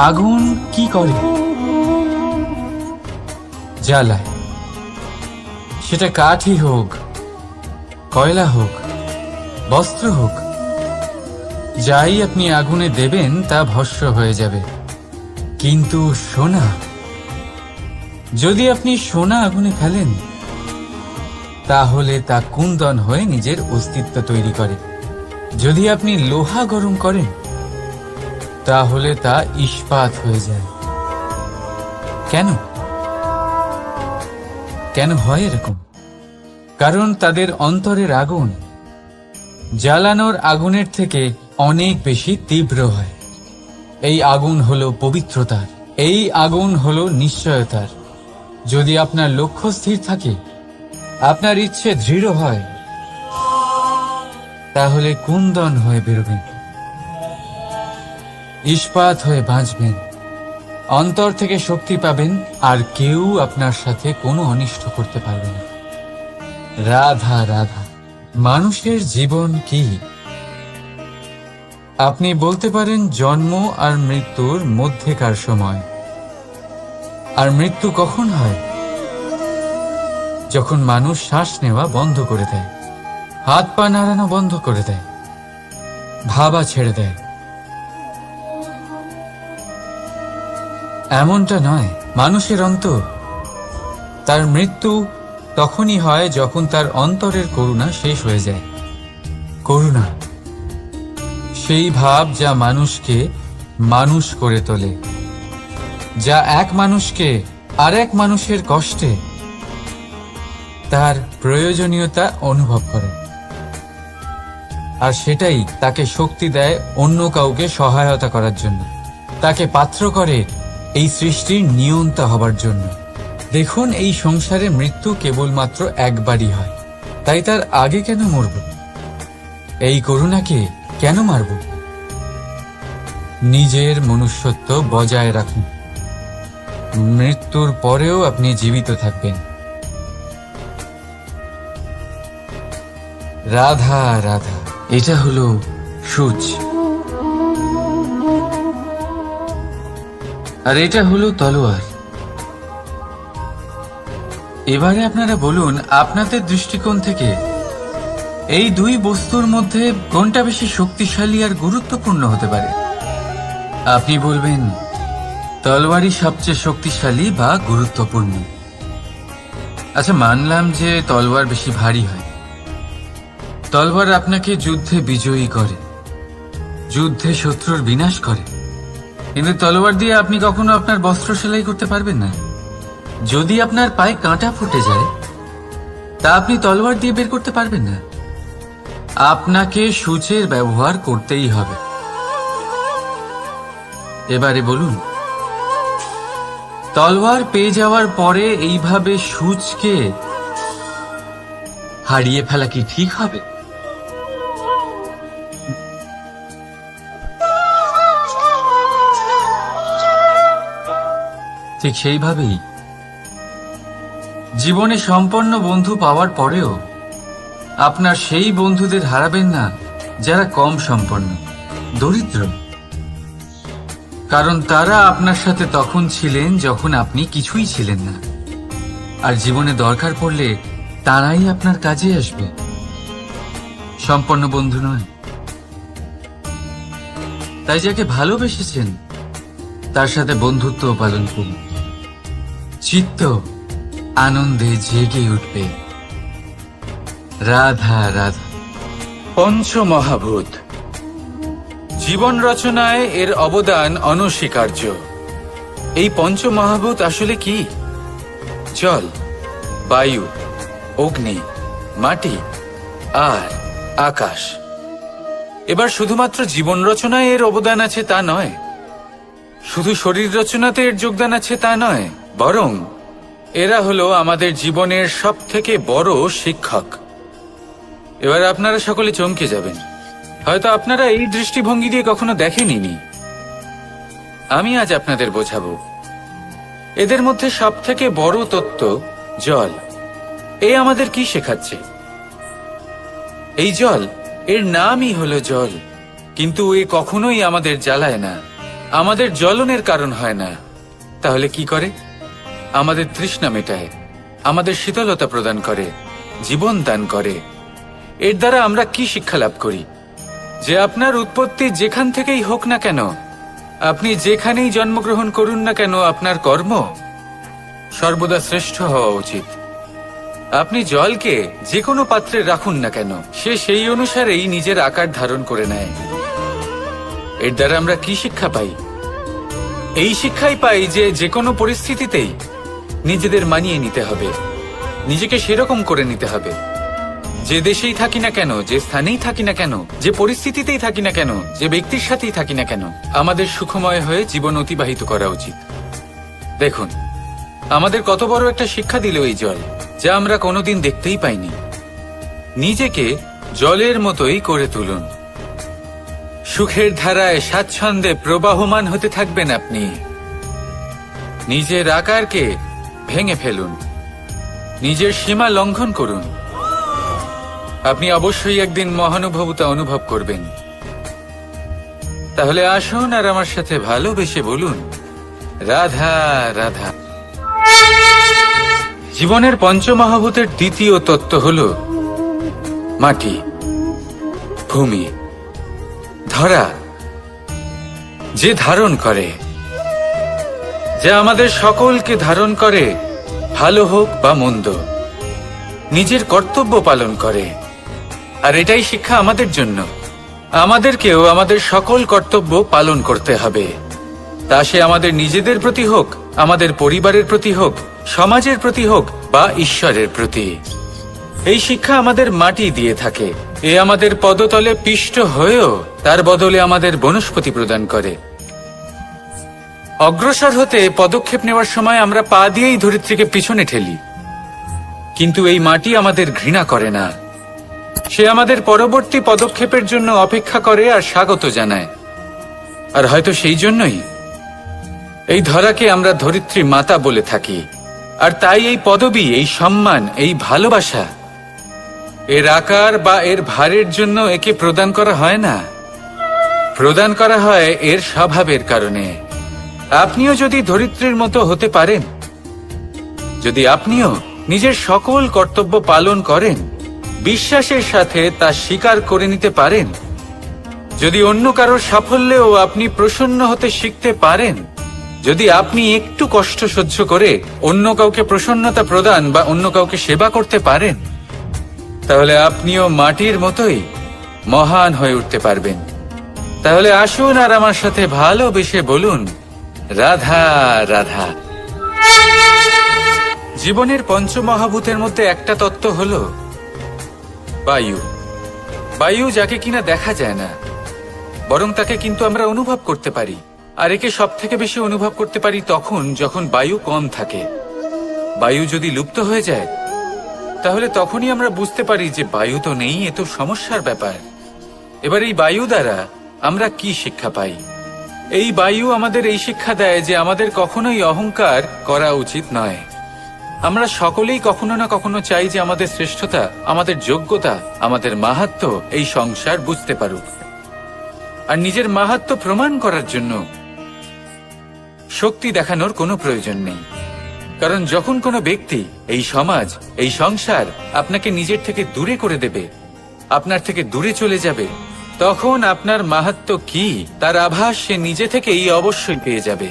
S2: আগুন কি করে? জ্বালায়। সেটা কাঠই হোক, কয়লা হোক, বস্ত্র হোক, যাই আপনি আগুনে দেবেন তা ভস্ম হয়ে যাবে। কিন্তু সোনা, যদি আপনি সোনা আগুনে ফেলেন তাহলে তা কুন্দন হয়ে নিজের অস্তিত্ব তৈরি করে। যদি আপনি লোহা গরম করেন তাহলে তা ইস্পাত হয়ে যায়। কেন কেন হয় এরকম? কারণ তাদের অন্তরের আগুন জ্বালানোর আগুনের থেকে অনেক বেশি তীব্র হয়। এই আগুন হলো পবিত্রতার, এই আগুন হলো নিশ্চয়তার। যদি আপনার লক্ষ্য স্থির থাকে, আপনার ইচ্ছে দৃঢ় হয়, তাহলে কুন্দন হয়ে বেরোবেন, ইস্পাত হয়ে বাঁচবেন, অন্তর থেকে শক্তি পাবেন, আর কেউ আপনার সাথে কোনো অনিষ্ট করতে পারবে না। রাধা রাধা। মানুষের জীবন কি? আপনি বলতে পারেন জন্ম আর মৃত্যুর মধ্যেকার সময়। আর মৃত্যু কখন হয়? যখন মানুষ শ্বাস নেওয়া বন্ধ করে দেয়, হাত পা নাড়ানো বন্ধ করে দেয়, ভাবা ছেড়ে দেয়। এমনটা নয়। মানুষের অন্তর, তার মৃত্যু তখনই হয় যখন তার অন্তরের করুণা শেষ হয়ে যায়। করুণা সেই ভাব যা মানুষকে মানুষ করে তোলে, যা এক মানুষকে আরেক মানুষের কষ্টে তার প্রয়োজনীয়তা অনুভব করে, আর সেটাই তাকে শক্তি দেয় অন্য কাউকে সহায়তা করার জন্য, তাকে পাত্র করে এই সৃষ্টির নিয়ন্তা হবার জন্য। দেখুন, এই সংসারে মৃত্যু কেবলমাত্র একবারই হয়, তাই তার আগে কেন মরব? এই করুণাকে কেন মারব? নিজের মনুষ্যত্ব বজায় রাখুন, মৃত্যুর পরেও আপনি জীবিত থাকবেন। রাধা রাধা। এটা হলো সূচ, আর এটা হলো তলোয়ার। এবারে আপনারা বলুন, আপনাদের দৃষ্টিকোণ থেকে এই দুই বস্তুর মধ্যে কোনটা বেশি শক্তিশালী আর গুরুত্বপূর্ণ হতে পারে? আপনি বলবেন তলোয়ারই সবচেয়ে শক্তিশালী বা গুরুত্বপূর্ণ। আচ্ছা, মানলাম যে তলোয়ার বেশি ভারী হয়। তলোয়ার আপনাকে যুদ্ধে বিজয়ী করে, যুদ্ধে শত্রুর বিনাশ করে, কিন্তু তলোয়ার দিয়ে আপনি কখনো আপনার বস্ত্র সেলাই করতে পারবেন না। যদি আপনার পায়ে কাঁটা ফুটে যায়, তা আপনি তলোয়ার দিয়ে বের করতে পারবেন না। আপনাকে সূচের ব্যবহার করতেই হবে। এবারে বলুন, তলোয়ার পেয়ে যাওয়ার পরে এইভাবে সূচকে হারিয়ে ফেলা কি ঠিক হবে? ঠিক সেইভাবেই জীবনে সম্পন্ন বন্ধু পাওয়ার পরেও আপনার সেই বন্ধুদের হারাবেন না যারা কম সম্পন্ন, দরিদ্র। কারণ তারা আপনার সাথে তখন ছিলেন যখন আপনি কিছুই ছিলেন না, আর জীবনে দরকার পড়লে তারাই আপনার কাজে আসবে, সম্পন্ন বন্ধু নয়। তাই যাকে ভালোবেসেছেন তার সাথে বন্ধুত্ব পালন করুন, চিত্ত আনন্দে জেগে উঠবে। রাধা রাধা।
S1: পঞ্চমহাভূত জীবন রচনায় এর অবদান অনস্বীকার্য। এই পঞ্চমহাভূত আসলে কি? জল, বায়ু, অগ্নি, মাটি আর আকাশ। এবার শুধুমাত্র জীবন রচনায় এর অবদান আছে তা নয়, শুধু শরীর রচনাতে এর যোগদান আছে তা নয়, বরং এরা হলো আমাদের জীবনের সবথেকে বড় শিক্ষক। এবার আপনারা সকলে চমকে যাবেন, হয়তো আপনারা এই দৃষ্টিভঙ্গি দিয়ে কখনো দেখেননি। আমি আজ আপনাদের বোঝাবো। এদের মধ্যে সবথেকে বড় তত্ত্ব জল। এ আমাদের কি শেখাচ্ছে? এই জল, এর নামই হলো জল, কিন্তু এ কখনোই আমাদের জ্বালায় না, আমাদের জ্বলনের কারণ হয় না। তাহলে কি করে? আমাদের তৃষ্ণা মেটায়, আমাদের শীতলতা প্রদান করে, জীবন দান করে। এর দ্বারা আমরা কি শিক্ষা লাভ করি? যে আপনার উৎপত্তি যেখান থেকেই হোক না কেন, আপনি যেখানেই জন্মগ্রহণ করুন না কেন, আপনার কর্ম সর্বদা শ্রেষ্ঠ হওয়া উচিত। আপনি জলকে যে কোনো পাত্রে রাখুন না কেন, সে সেই অনুসারেই নিজের আকার ধারণ করে নেয়। এর দ্বারা আমরা কি শিক্ষা পাই? এই শিক্ষাই পাই যে যে কোনো পরিস্থিতিতেই নিজেদের মানিয়ে নিতে হবে, নিজেকে সেরকম করে নিতে হবে। যে দেশেই থাকি না কেন, যে স্থানেই থাকি না কেন, যে পরিস্থিতিতেই থাকি না কেন, যে ব্যক্তির সাথেই থাকি না কেন, আমাদের সুখময় হয়ে জীবন অতিবাহিত করা উচিত। দেখুন, আমাদের কত বড় একটা শিক্ষা দিল এই জল, যা আমরা কোনোদিন দেখতেই পাইনি। নিজেকে জলের মতোই করে তুলুন। সুখের ধারায় স্বাচ্ছন্দ্যে প্রবাহমান হতে থাকবেন আপনি। নিজের আকারকে ভেঙে ফেলুন, নিজের সীমা লঙ্ঘন করুন। আপনি অবশ্যই একদিন মহানুভবতা অনুভব করবেন। তাহলে আসুন আর আমার সাথে ভালোবেসে বলুন, রাধা রাধা। জীবনের পঞ্চমহাভূতের দ্বিতীয় তত্ত্ব হল মাটি, ভূমি, ধরা, যে ধারণ করে, যা আমাদের সকলকে ধারণ করে, ভালো হোক বা মন্দ, নিজের কর্তব্য পালন করে। আর এটাই শিক্ষা আমাদের জন্য। আমাদেরকেও আমাদের সকল কর্তব্য পালন করতে হবে, তা সে আমাদের নিজেদের প্রতি হোক, আমাদের পরিবারের প্রতি হোক, সমাজের প্রতি হোক বা ঈশ্বরের প্রতি। এই শিক্ষা আমাদের মাটি দিয়ে থাকে। এ আমাদের পদতলে পিষ্ট হয়েও তার বদলে আমাদের বনস্পতি প্রদান করে। অগ্রসর হতে পদক্ষেপ নেওয়ার সময় আমরা পা দিয়েই ধরিত্রীকে পিছনে ঠেলি, কিন্তু এই মাটি আমাদের ঘৃণা করে না। সে আমাদের পরবর্তী পদক্ষেপের জন্য অপেক্ষা করে আর স্বাগত জানায়। আর হয়তো সেই জন্যই এই ধরাকে আমরা ধরিত্রী মাতা বলে থাকি। আর তাই এই পদবী, এই সম্মান, এই ভালোবাসা এর আকার বা এর ভারের জন্য একে প্রদান করা হয় না, প্রদান করা হয় এর স্বভাবের কারণে। আপনিও যদি ধরিত্রীর মতো হতে পারেন, যদি আপনিও নিজের সকল কর্তব্য পালন করেন, বিশ্বাসের সাথে তা স্বীকার করে নিতে পারেন, যদি অন্য কারোর সাফল্যেও আপনি প্রসন্ন হতে শিখতে পারেন, যদি আপনি একটু কষ্ট সহ্য করে অন্য কাউকে প্রসন্নতা প্রদান বা অন্য কাউকে সেবা করতে পারেন, তাহলে আপনিও মাটির মতোই মহান হয়ে উঠতে পারবেন। তাহলে আসুন আর আমার সাথে ভালোবেসে বলুন, রাধা রাধা। জীবনের পঞ্চমহাভূতের মধ্যে একটা তত্ত্ব হল বায়ু। বায়ু যাকে কিনা দেখা যায় না, বরং তাকে কিন্তু আমরা অনুভব করতে পারি। আর একে সব থেকে বেশি অনুভব করতে পারি তখন যখন বায়ু কম থাকে। বায়ু যদি লুপ্ত হয়ে যায়, তাহলে তখনই আমরা বুঝতে পারি যে বায়ু তো নেই, এ তো সমস্যার ব্যাপার। এবার এই বায়ু দ্বারা আমরা কি শিক্ষা পাই? এই বায়ু আমাদের এই শিক্ষা দেয় যে আমাদের কখনোই অহংকার করা উচিত নয়। আমরা সকলেই কখনো না কখনো চাই যে আমাদের শ্রেষ্ঠতা, আমাদের যোগ্যতা, আমাদের মাহাত্ম্য এই সংসার বুঝতে পারুক। আর নিজের মাহাত্ম্য প্রমাণ করার জন্য শক্তি দেখানোর কোনো প্রয়োজন নেই। কারণ যখন কোনো ব্যক্তি, এই সমাজ, এই সংসার আপনাকে নিজের থেকে দূরে করে দেবে, আপনার থেকে দূরে চলে যাবে, তখন আপনার মাহাত্ম্য কি তার আভাস সে নিজে থেকেই অবশ্যই পেয়ে যাবে।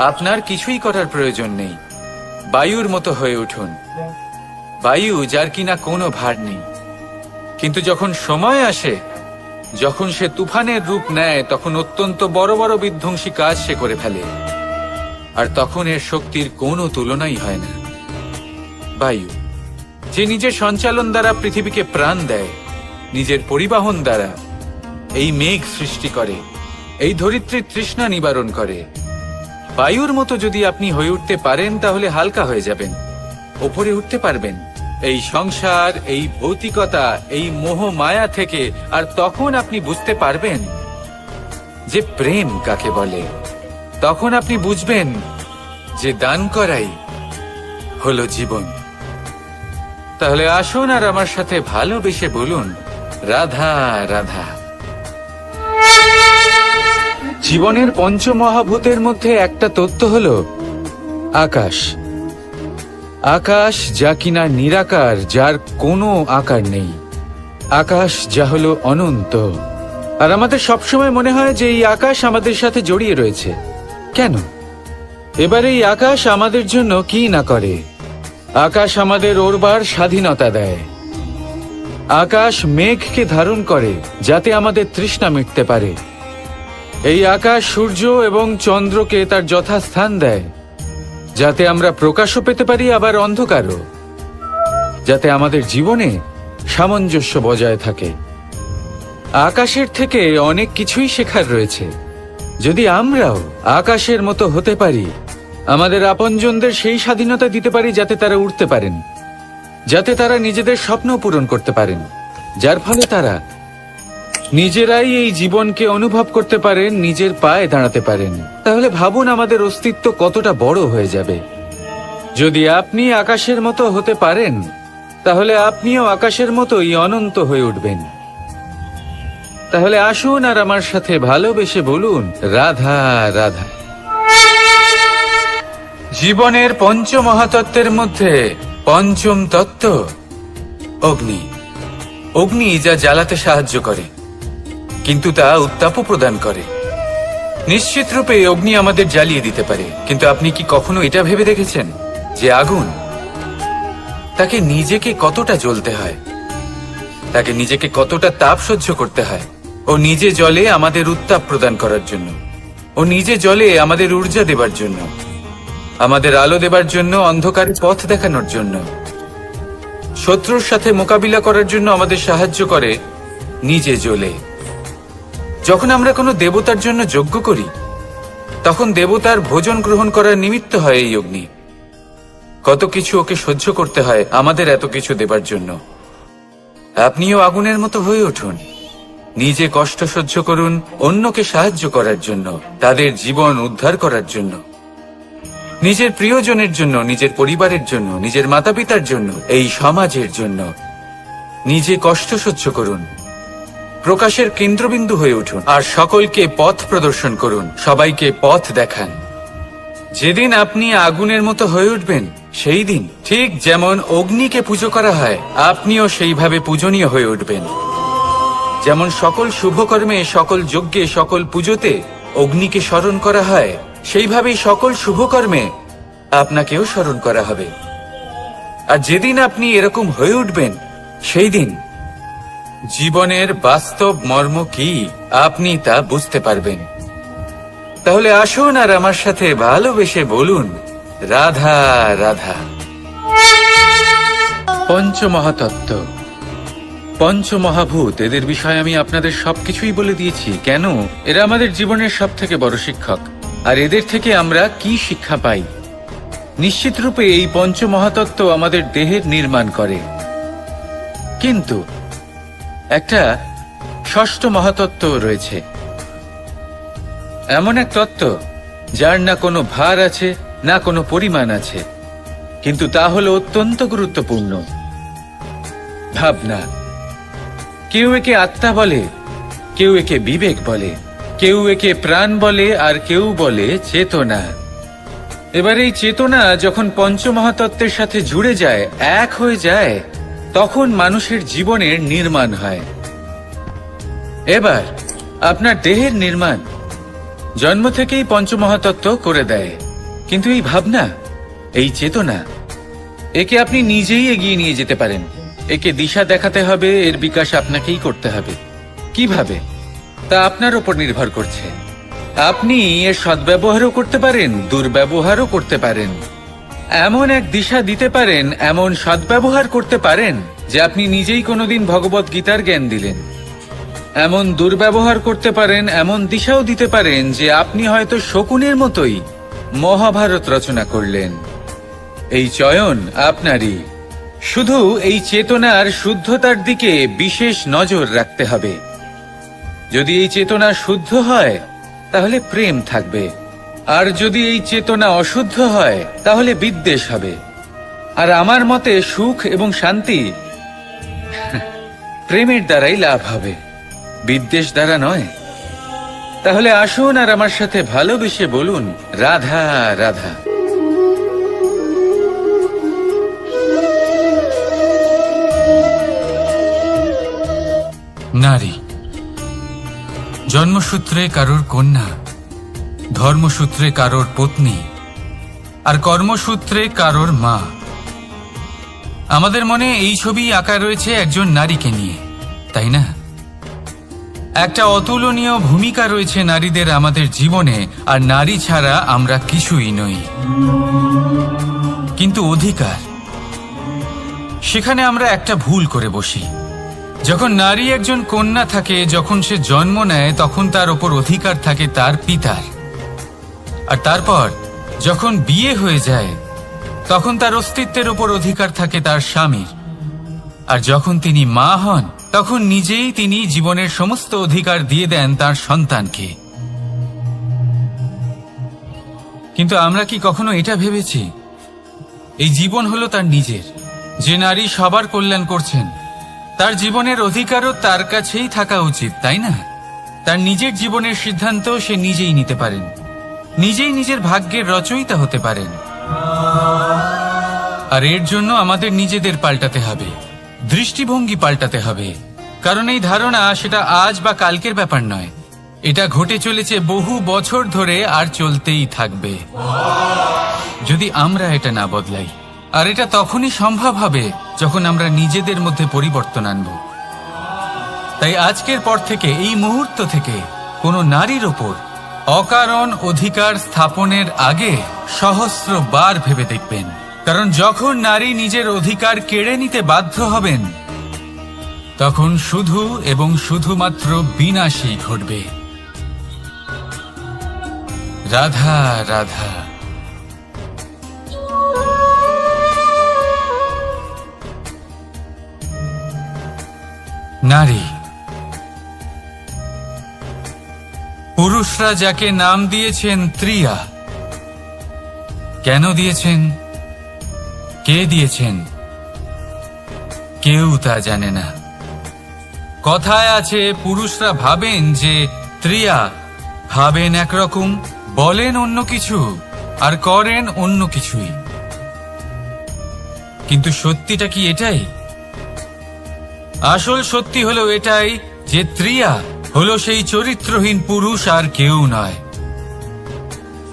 S1: আপনার কিছুই করার প্রয়োজন নেই। বায়ুর মতো হয়ে উঠুন, বায়ু যার কিনা কোনো ভার নেই। কিন্তু যখন সময় আসে, যখন সে তুফানের রূপ নেয়, তখন অত্যন্ত বড় বড় বিধ্বংসী কাজ সে করে ফেলে। আর তখন এর শক্তির কোনো তুলনাই হয় না। বায়ু যে নিজের সঞ্চালন দ্বারা পৃথিবীকে প্রাণ দেয়, নিজের পরিবহন দ্বারা এই মেঘ সৃষ্টি করে, এই ধরিত্রীর তৃষ্ণা নিবারণ করে। বায়ুর মতো যদি আপনি হয়ে উঠতে পারেন, তাহলে হালকা হয়ে যাবেন, ওপরে উঠতে পারবেন এই সংসার, এই ভৌতিকতা, এই মোহ মায়া থেকে। আর তখন আপনি বুঝতে পারবেন যে প্রেম কাকে বলে। তখন আপনি বুঝবেন যে দান করাই হলো জীবন। তাহলে আসুন আর আমার সাথে ভালোবেসে বলুন, রাধা রাধা। জীবনের পঞ্চমহাভূতের মধ্যে একটা তত্ত্ব হলো আকাশ,
S2: আকাশ যা কিনা নিরাকার, যার কোনো আকার নেই। আকাশ যা হলো অনন্ত। আর আমাদের সবসময় মনে হয় যে এই আকাশ আমাদের সাথে জড়িয়ে রয়েছে। কেন? এবার এই আকাশ আমাদের জন্য কি না করে। আকাশ আমাদের ওড়বার স্বাধীনতা দেয়। আকাশ মেঘকে ধারণ করে যাতে আমাদের তৃষ্ণা মিটতে পারে। এই আকাশ সূর্য এবং চন্দ্রকে তার যথাস্থান দেয়, যাতে আমরা প্রকাশও পেতে পারি, আবার অন্ধকারও, যাতে আমাদের জীবনে সামঞ্জস্য বজায় থাকে। আকাশের থেকে অনেক কিছুই শেখার রয়েছে। যদি আমরাও আকাশের মতো হতে পারি, আমাদের আপনজনদের সেই স্বাধীনতা দিতে পারি যাতে তারা উড়তে পারেন, যাতে তারা নিজেদের স্বপ্ন পূরণ করতে পারেন, যার ফলে তারা নিজেরাই এই জীবনকে অনুভব করতে পারেন, নিজের পায়ে দাঁড়াতে পারেন, তাহলে ভাবুন আমাদের অস্তিত্ব কতটা বড় হয়ে যাবে। যদি আপনি আকাশের মতো হতে পারেন, তাহলে আপনিও আকাশের মতোই অনন্ত হয়ে উঠবেন। তাহলে আসুন আর আমার সাথে ভালোবেসে বলুন, রাধা রাধা। জীবনের পঞ্চমহাতত্ত্বের মধ্যে পঞ্চম তত্ত্ব অগ্নি। অগ্নি যা জ্বালাতে সাহায্য করে, কিন্তু তা উত্তাপও প্রদান করে। নিশ্চিত রূপে অগ্নি আমাদের জ্বালিয়ে দিতে পারে, কিন্তু আপনি কি কখনো এটা ভেবে দেখেছেন যে আগুন, তাকে নিজেকে কতটা জ্বলতে হয়, তাকে নিজেকে কতটা তাপ সহ্য করতে হয়। ও নিজে জ্বলে আমাদের উত্তাপ প্রদান করার জন্য, ও নিজে জ্বলে আমাদের ঊর্জা দেবার জন্য, আমাদের আলো দেবার জন্য, অন্ধকারে পথ দেখানোর জন্য, শত্রুর সাথে মোকাবিলা করার জন্য আমাদের সাহায্য করে নিজে জ্বলে। যখন আমরা কোনো দেবতার জন্য যজ্ঞ করি, তখন দেবতার ভোজন গ্রহণ করার নিমিত্ত হয় এই অগ্নি। কত কিছু ওকে সহ্য করতে হয় আমাদের এত কিছু দেবার জন্য। আপনিও আগুনের মতো হয়ে উঠুন, নিজে কষ্ট সহ্য করুন অন্যকে সাহায্য করার জন্য, তাদের জীবন উদ্ধার করার জন্য, নিজের প্রিয়জনের জন্য, নিজের পরিবারের জন্য, নিজের মাতা পিতার জন্য, এই সমাজের জন্য। নিজে কষ্ট সহ্য করুন, প্রকাশের কেন্দ্রবিন্দু হয়ে উঠুন, আর সকলকে পথ প্রদর্শন করুন, সবাইকে পথ দেখান। যেদিন আপনি আগুনের মতো হয়ে উঠবেন, সেই দিন ঠিক যেমন অগ্নিকে পুজো করা হয়, আপনিও সেইভাবে পূজনীয় হয়ে উঠবেন। যেমন সকল শুভকর্মে, সকল যজ্ঞে, সকল পুজোতে অগ্নিকে স্মরণ করা হয়, সেইভাবেই সকল শুভকর্মে আপনাকেও স্মরণ করা হবে। আর যেদিন আপনি এরকম হয়ে উঠবেন, সেই দিন জীবনের বাস্তব মর্ম কি আপনি তা বুঝতে পারবেন। তাহলে আসুন আর আমার সাথে ভালোবেসে বলুন, রাধা রাধা। পঞ্চমহাতত্ত্ব, পঞ্চমহাভূত, এদের বিষয়ে আমি আপনাদের সবকিছুই বলে দিয়েছি। কেন? এরা আমাদের জীবনের সব থেকে বড় শিক্ষক। আর এদের থেকে আমরা কি শিক্ষা পাই? নিশ্চিত রূপে এই পঞ্চমহাতত্ত্ব আমাদের দেহের নির্মাণ করে, কিন্তু একটা ষষ্ঠ মহাতত্ত্ব রয়েছে, এমন এক তত্ত্ব যার না কোনো ভার আছে, না কোনো পরিমাণ আছে, কিন্তু তা হলো অত্যন্ত গুরুত্বপূর্ণ, ভাবনা। কেউ একে আত্মা বলে, কেউ একে বিবেক বলে, কেউ একে প্রাণ বলে, আর কেউ বলে চেতনা। এবার এই চেতনা যখন পঞ্চমহাতত্ত্বের সাথে জুড়ে যায়, এক হয়ে যায়, তখন মানুষের জীবনের নির্মাণ হয়। এবার আপনার দেহের নির্মাণ জন্ম থেকেই পঞ্চমহাতত্ত্ব করে দেয়, কিন্তু এই ভাবনা, এই চেতনা, একে আপনি নিজেই এগিয়ে নিয়ে যেতে পারেন। একে দিশা দেখাতে হবে, এর বিকাশ আপনাকেই করতে হবে। কিভাবে? তা আপনার উপর নির্ভর করছে। আপনি এর সদ্ব্যবহারও করতে পারেন, দুর্ব্যবহারও করতে পারেন। এমন এক দিশা দিতে পারেন, এমন সদ্ব্যবহার করতে পারেন যে আপনি নিজেই কোনোদিন ভগবত গীতার জ্ঞান দিলেন। এমন দুর্ব্যবহার করতে পারেন, এমন দিশাও দিতে পারেন যে আপনি হয়তো শকুনের মতোই মহাভারত রচনা করলেন। এই চয়ন আপনারই। শুধু এই চেতনার শুদ্ধতার দিকে বিশেষ নজর রাখতে হবে। যদি এই চেতনা শুদ্ধ হয়, তাহলে প্রেম থাকবে, আর যদি এই চেতনা অশুদ্ধ হয়, তাহলে বিদ্বেষ হবে। আর আমার মতে সুখ এবং শান্তি প্রেমের দ্বারাই লাভ হবে, বিদ্বেষ দ্বারা নয়। তাহলে আসুন আর আমার সাথে ভালোবেসে বলুন, রাধা রাধা।
S1: নারী জন্মসূত্রে কারোর কন্যা, ধর্মসূত্রে কারোর পত্নী, আর কর্মসূত্রে কারোর মা। আমাদের মনে এই ছবি আঁকা রয়েছে একজন নারীকে নিয়ে, তাই না? একটা অতুলনীয় ভূমিকা রয়েছে নারীদের আমাদের জীবনে, আর নারী ছাড়া আমরা কিছুই নই। কিন্তু অধিকার, সেখানে আমরা একটা ভুল করে বসি। যখন নারী একজন কন্যা থাকে, যখন সে জন্ম নেয়, তখন তার ওপর অধিকার থাকে তার পিতার। আর তারপর যখন বিয়ে হয়ে যায়, তখন তার অস্তিত্বের ওপর অধিকার থাকে তার স্বামীর। আর যখন তিনি মা হন, তখন নিজেই তিনি জীবনের সমস্ত অধিকার দিয়ে দেন তার সন্তানকে। কিন্তু আমরা কি কখনো এটা ভেবেছি এই জীবন হলো তার নিজের? যে নারী সবার কল্যাণ করছেন, তার জীবনের অধিকারও তার কাছেই থাকা উচিত, তাই না? তার নিজের জীবনের সিদ্ধান্ত সে নিজেই নিতে পারেন, নিজেই নিজের ভাগ্যের রচয়িতা হতে পারেন। আর এর জন্য আমাদের নিজেদের পাল্টাতে হবে, দৃষ্টিভঙ্গি পাল্টাতে হবে। কারণ এই ধারণা সেটা আজ বা কালকের ব্যাপার নয়, এটা ঘটে চলেছে বহু বছর ধরে, আর চলতেই থাকবে যদি আমরা এটা না বদলাই। আর এটা তখনই সম্ভব হবে যখন আমরা নিজেদের মধ্যে পরিবর্তন আনব। তাই আজকের পর থেকে, এই মুহূর্ত থেকে, কোনো নারীর ওপর অকারণ অধিকার স্থাপনের আগে সহস্রবার ভেবে দেখবেন। কারণ যখন নারী নিজের অধিকার কেড়ে নিতে বাধ্য হবেন, তখন শুধু এবং শুধুমাত্র বিনাশই ঘটবে। রাধা রাধা। নারী, পুরুষরা যাকে নাম দিয়েছেন ত্রিয়া, কেন দিয়েছেন, কে দিয়েছেন, কেউ তা জানে না। কথায় আছে, পুরুষরা ভাবেন যে ত্রিয়া, ভাবেন একরকম, বলেন অন্য কিছু, আর করেন অন্য কিছুই। কিন্তু সত্যিটা কি এটাই? আসল সত্যি হলো এটাই যে ত্রিয়া হলো সেই চরিত্রহীন পুরুষ, আর কেউ নয়।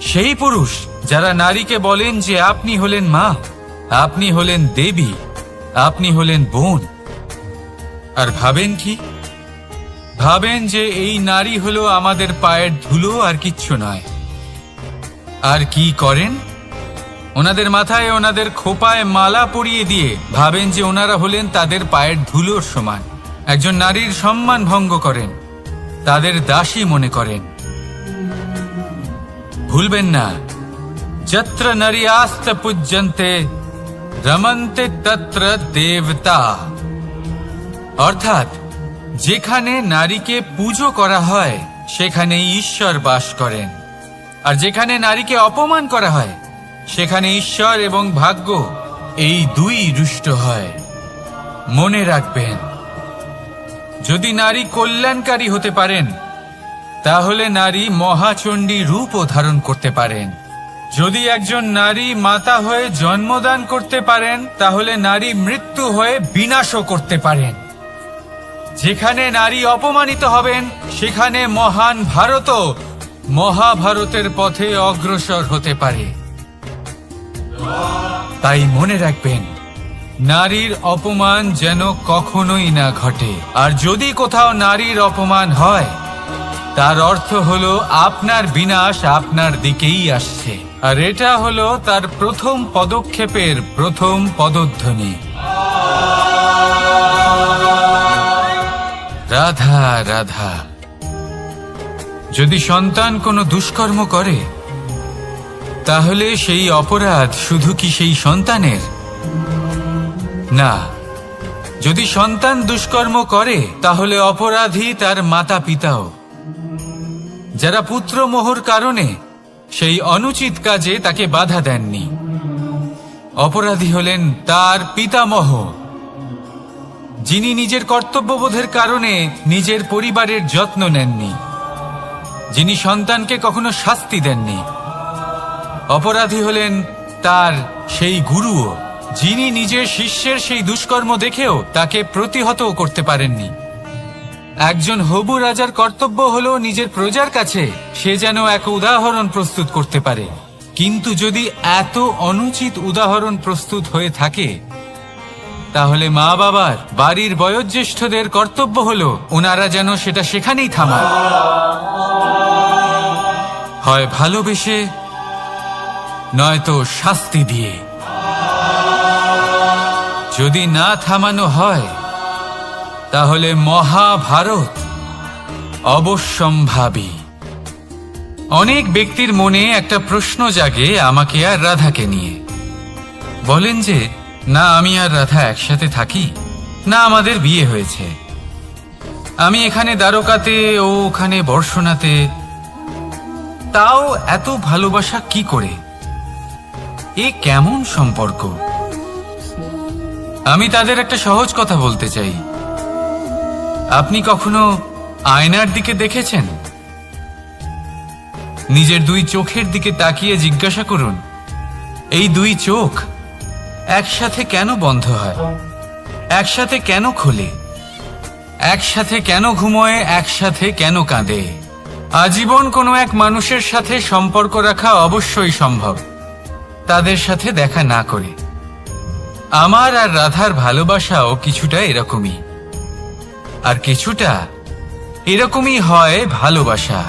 S1: সেই পুরুষ যারা নারীকে বলেন যে আপনি হলেন মা, আপনি হলেন দেবী, আপনি হলেন বোন। আর ভাবেন কি? ভাবেন যে এই নারী হলো আমাদের পায়ের ধুলো, আর কিচ্ছু নয়। আর কি করেন? ওনাদের মাথায়, ওনাদের খোপায় মালা পরিয়ে দিয়ে ভাবেন যে ওনারা হলেন তাদের পায়ের ধুলোর সমান। একজন নারীর সম্মান ভঙ্গ করেন, তাদের দাসী মনে করেন। ভুলবেন না, যত্র নারী আস্ত পূজ্যন্তে রমন্তে তত্র দেবতা। অর্থাৎ যেখানে নারীকে পুজো করা হয়, সেখানে ঈশ্বর বাস করেন। আর যেখানে নারীকে অপমান করা হয়, সেখানে ঈশ্বর এবং ভাগ্য এই দুই রুষ্ট হয়। মনে রাখবেন, যদি নারী কল্যাণকারী হতে পারেন, তাহলে নারী মহাচণ্ডী রূপও ধারণ করতে পারেন। যদি একজন নারী মাতা হয়ে জন্মদান করতে পারেন, তাহলে নারী মৃত্যু হয়ে বিনাশও করতে পারেন। যেখানে নারী অপমানিত হবেন, সেখানে মহান ভারতও মহাভারতের পথে অগ্রসর হতে পারে। তাই মনে রাখবেন, নারীর অপমান যেন কখনোই না ঘটে। আর যদি কোথাও নারীর অপমান হয়, তার অর্থ হলো আপনার বিনাশ আপনার দিকেই আসছে। আর এটা হলো তার প্রথম পদক্ষেপের প্রথম পদধ্বনি। রাধা রাধা। যদি সন্তান কোনো দুষ্কর্ম করে, তাহলে সেই অপরাধ শুধু কি সেই সন্তানের? না, যদি সন্তান দুষ্কর্ম করে, তাহলে অপরাধী তার মাতা পিতাও, যারা পুত্রমোহর কারণে সেই অনুচিত কাজে তাকে বাধা দেননি। অপরাধী হলেন তার পিতামহ, যিনি নিজের কর্তব্যবোধের কারণে নিজের পরিবারের যত্ন নেননি, যিনি সন্তানকে কখনো শাস্তি দেননি। অপরাধী হলেন তার সেই গুরুও, যিনি নিজের শিষ্যের সেই দুষ্কর্ম দেখেও তাকে প্রতিহত করতে পারেননি। একজন হবু রাজার কর্তব্য হলো নিজের প্রজার কাছে সে যেন এক উদাহরণ প্রস্তুত করতে পারে, কিন্তু যদি এত অনুচিত উদাহরণ প্রস্তুত হয়ে থাকে তাহলে মা বাবার, বাড়ির বয়োজ্যেষ্ঠদের কর্তব্য হলো ওনারা যেন সেটা সেখানেই থামান, হয় ভালোবেসে নয়তো শাস্তি দিয়ে। যদি না থামানো হয় তাহলে মহাভারত অবশ্যম্ভাবী। অনেক ব্যক্তির মনে একটা প্রশ্ন জাগে আমাকে আর রাধাকে নিয়ে। বলেন যে না আমি আর রাধা একসাথে থাকি, না আমাদের বিয়ে হয়েছে, আমি এখানে দ্বারকাতে ও ওখানে বর্ষণাতে, তাও এত ভালোবাসা কি করে? এ কেমন সম্পর্ক? আমি তাদের একটা সহজ কথা বলতে চাই। আপনি কখনো আয়নার দিকে দেখেছেন? নিজের দুই চোখের দিকে তাকিয়ে জিজ্ঞাসা করুন, এই দুই চোখ একসাথে কেন বন্ধ হয়, একসাথে কেন খোলে, একসাথে কেন ঘুমোয়, একসাথে কেন কাঁদে? আজীবন কোনো এক মানুষের সাথে সম্পর্ক রাখা অবশ্যই সম্ভব, তাদের সাথে দেখা না করে। আমার আর রাধার ভালোবাসাও কিছুটা এরকমই, আর কিছুটা এরকমই হয় ভালোবাসা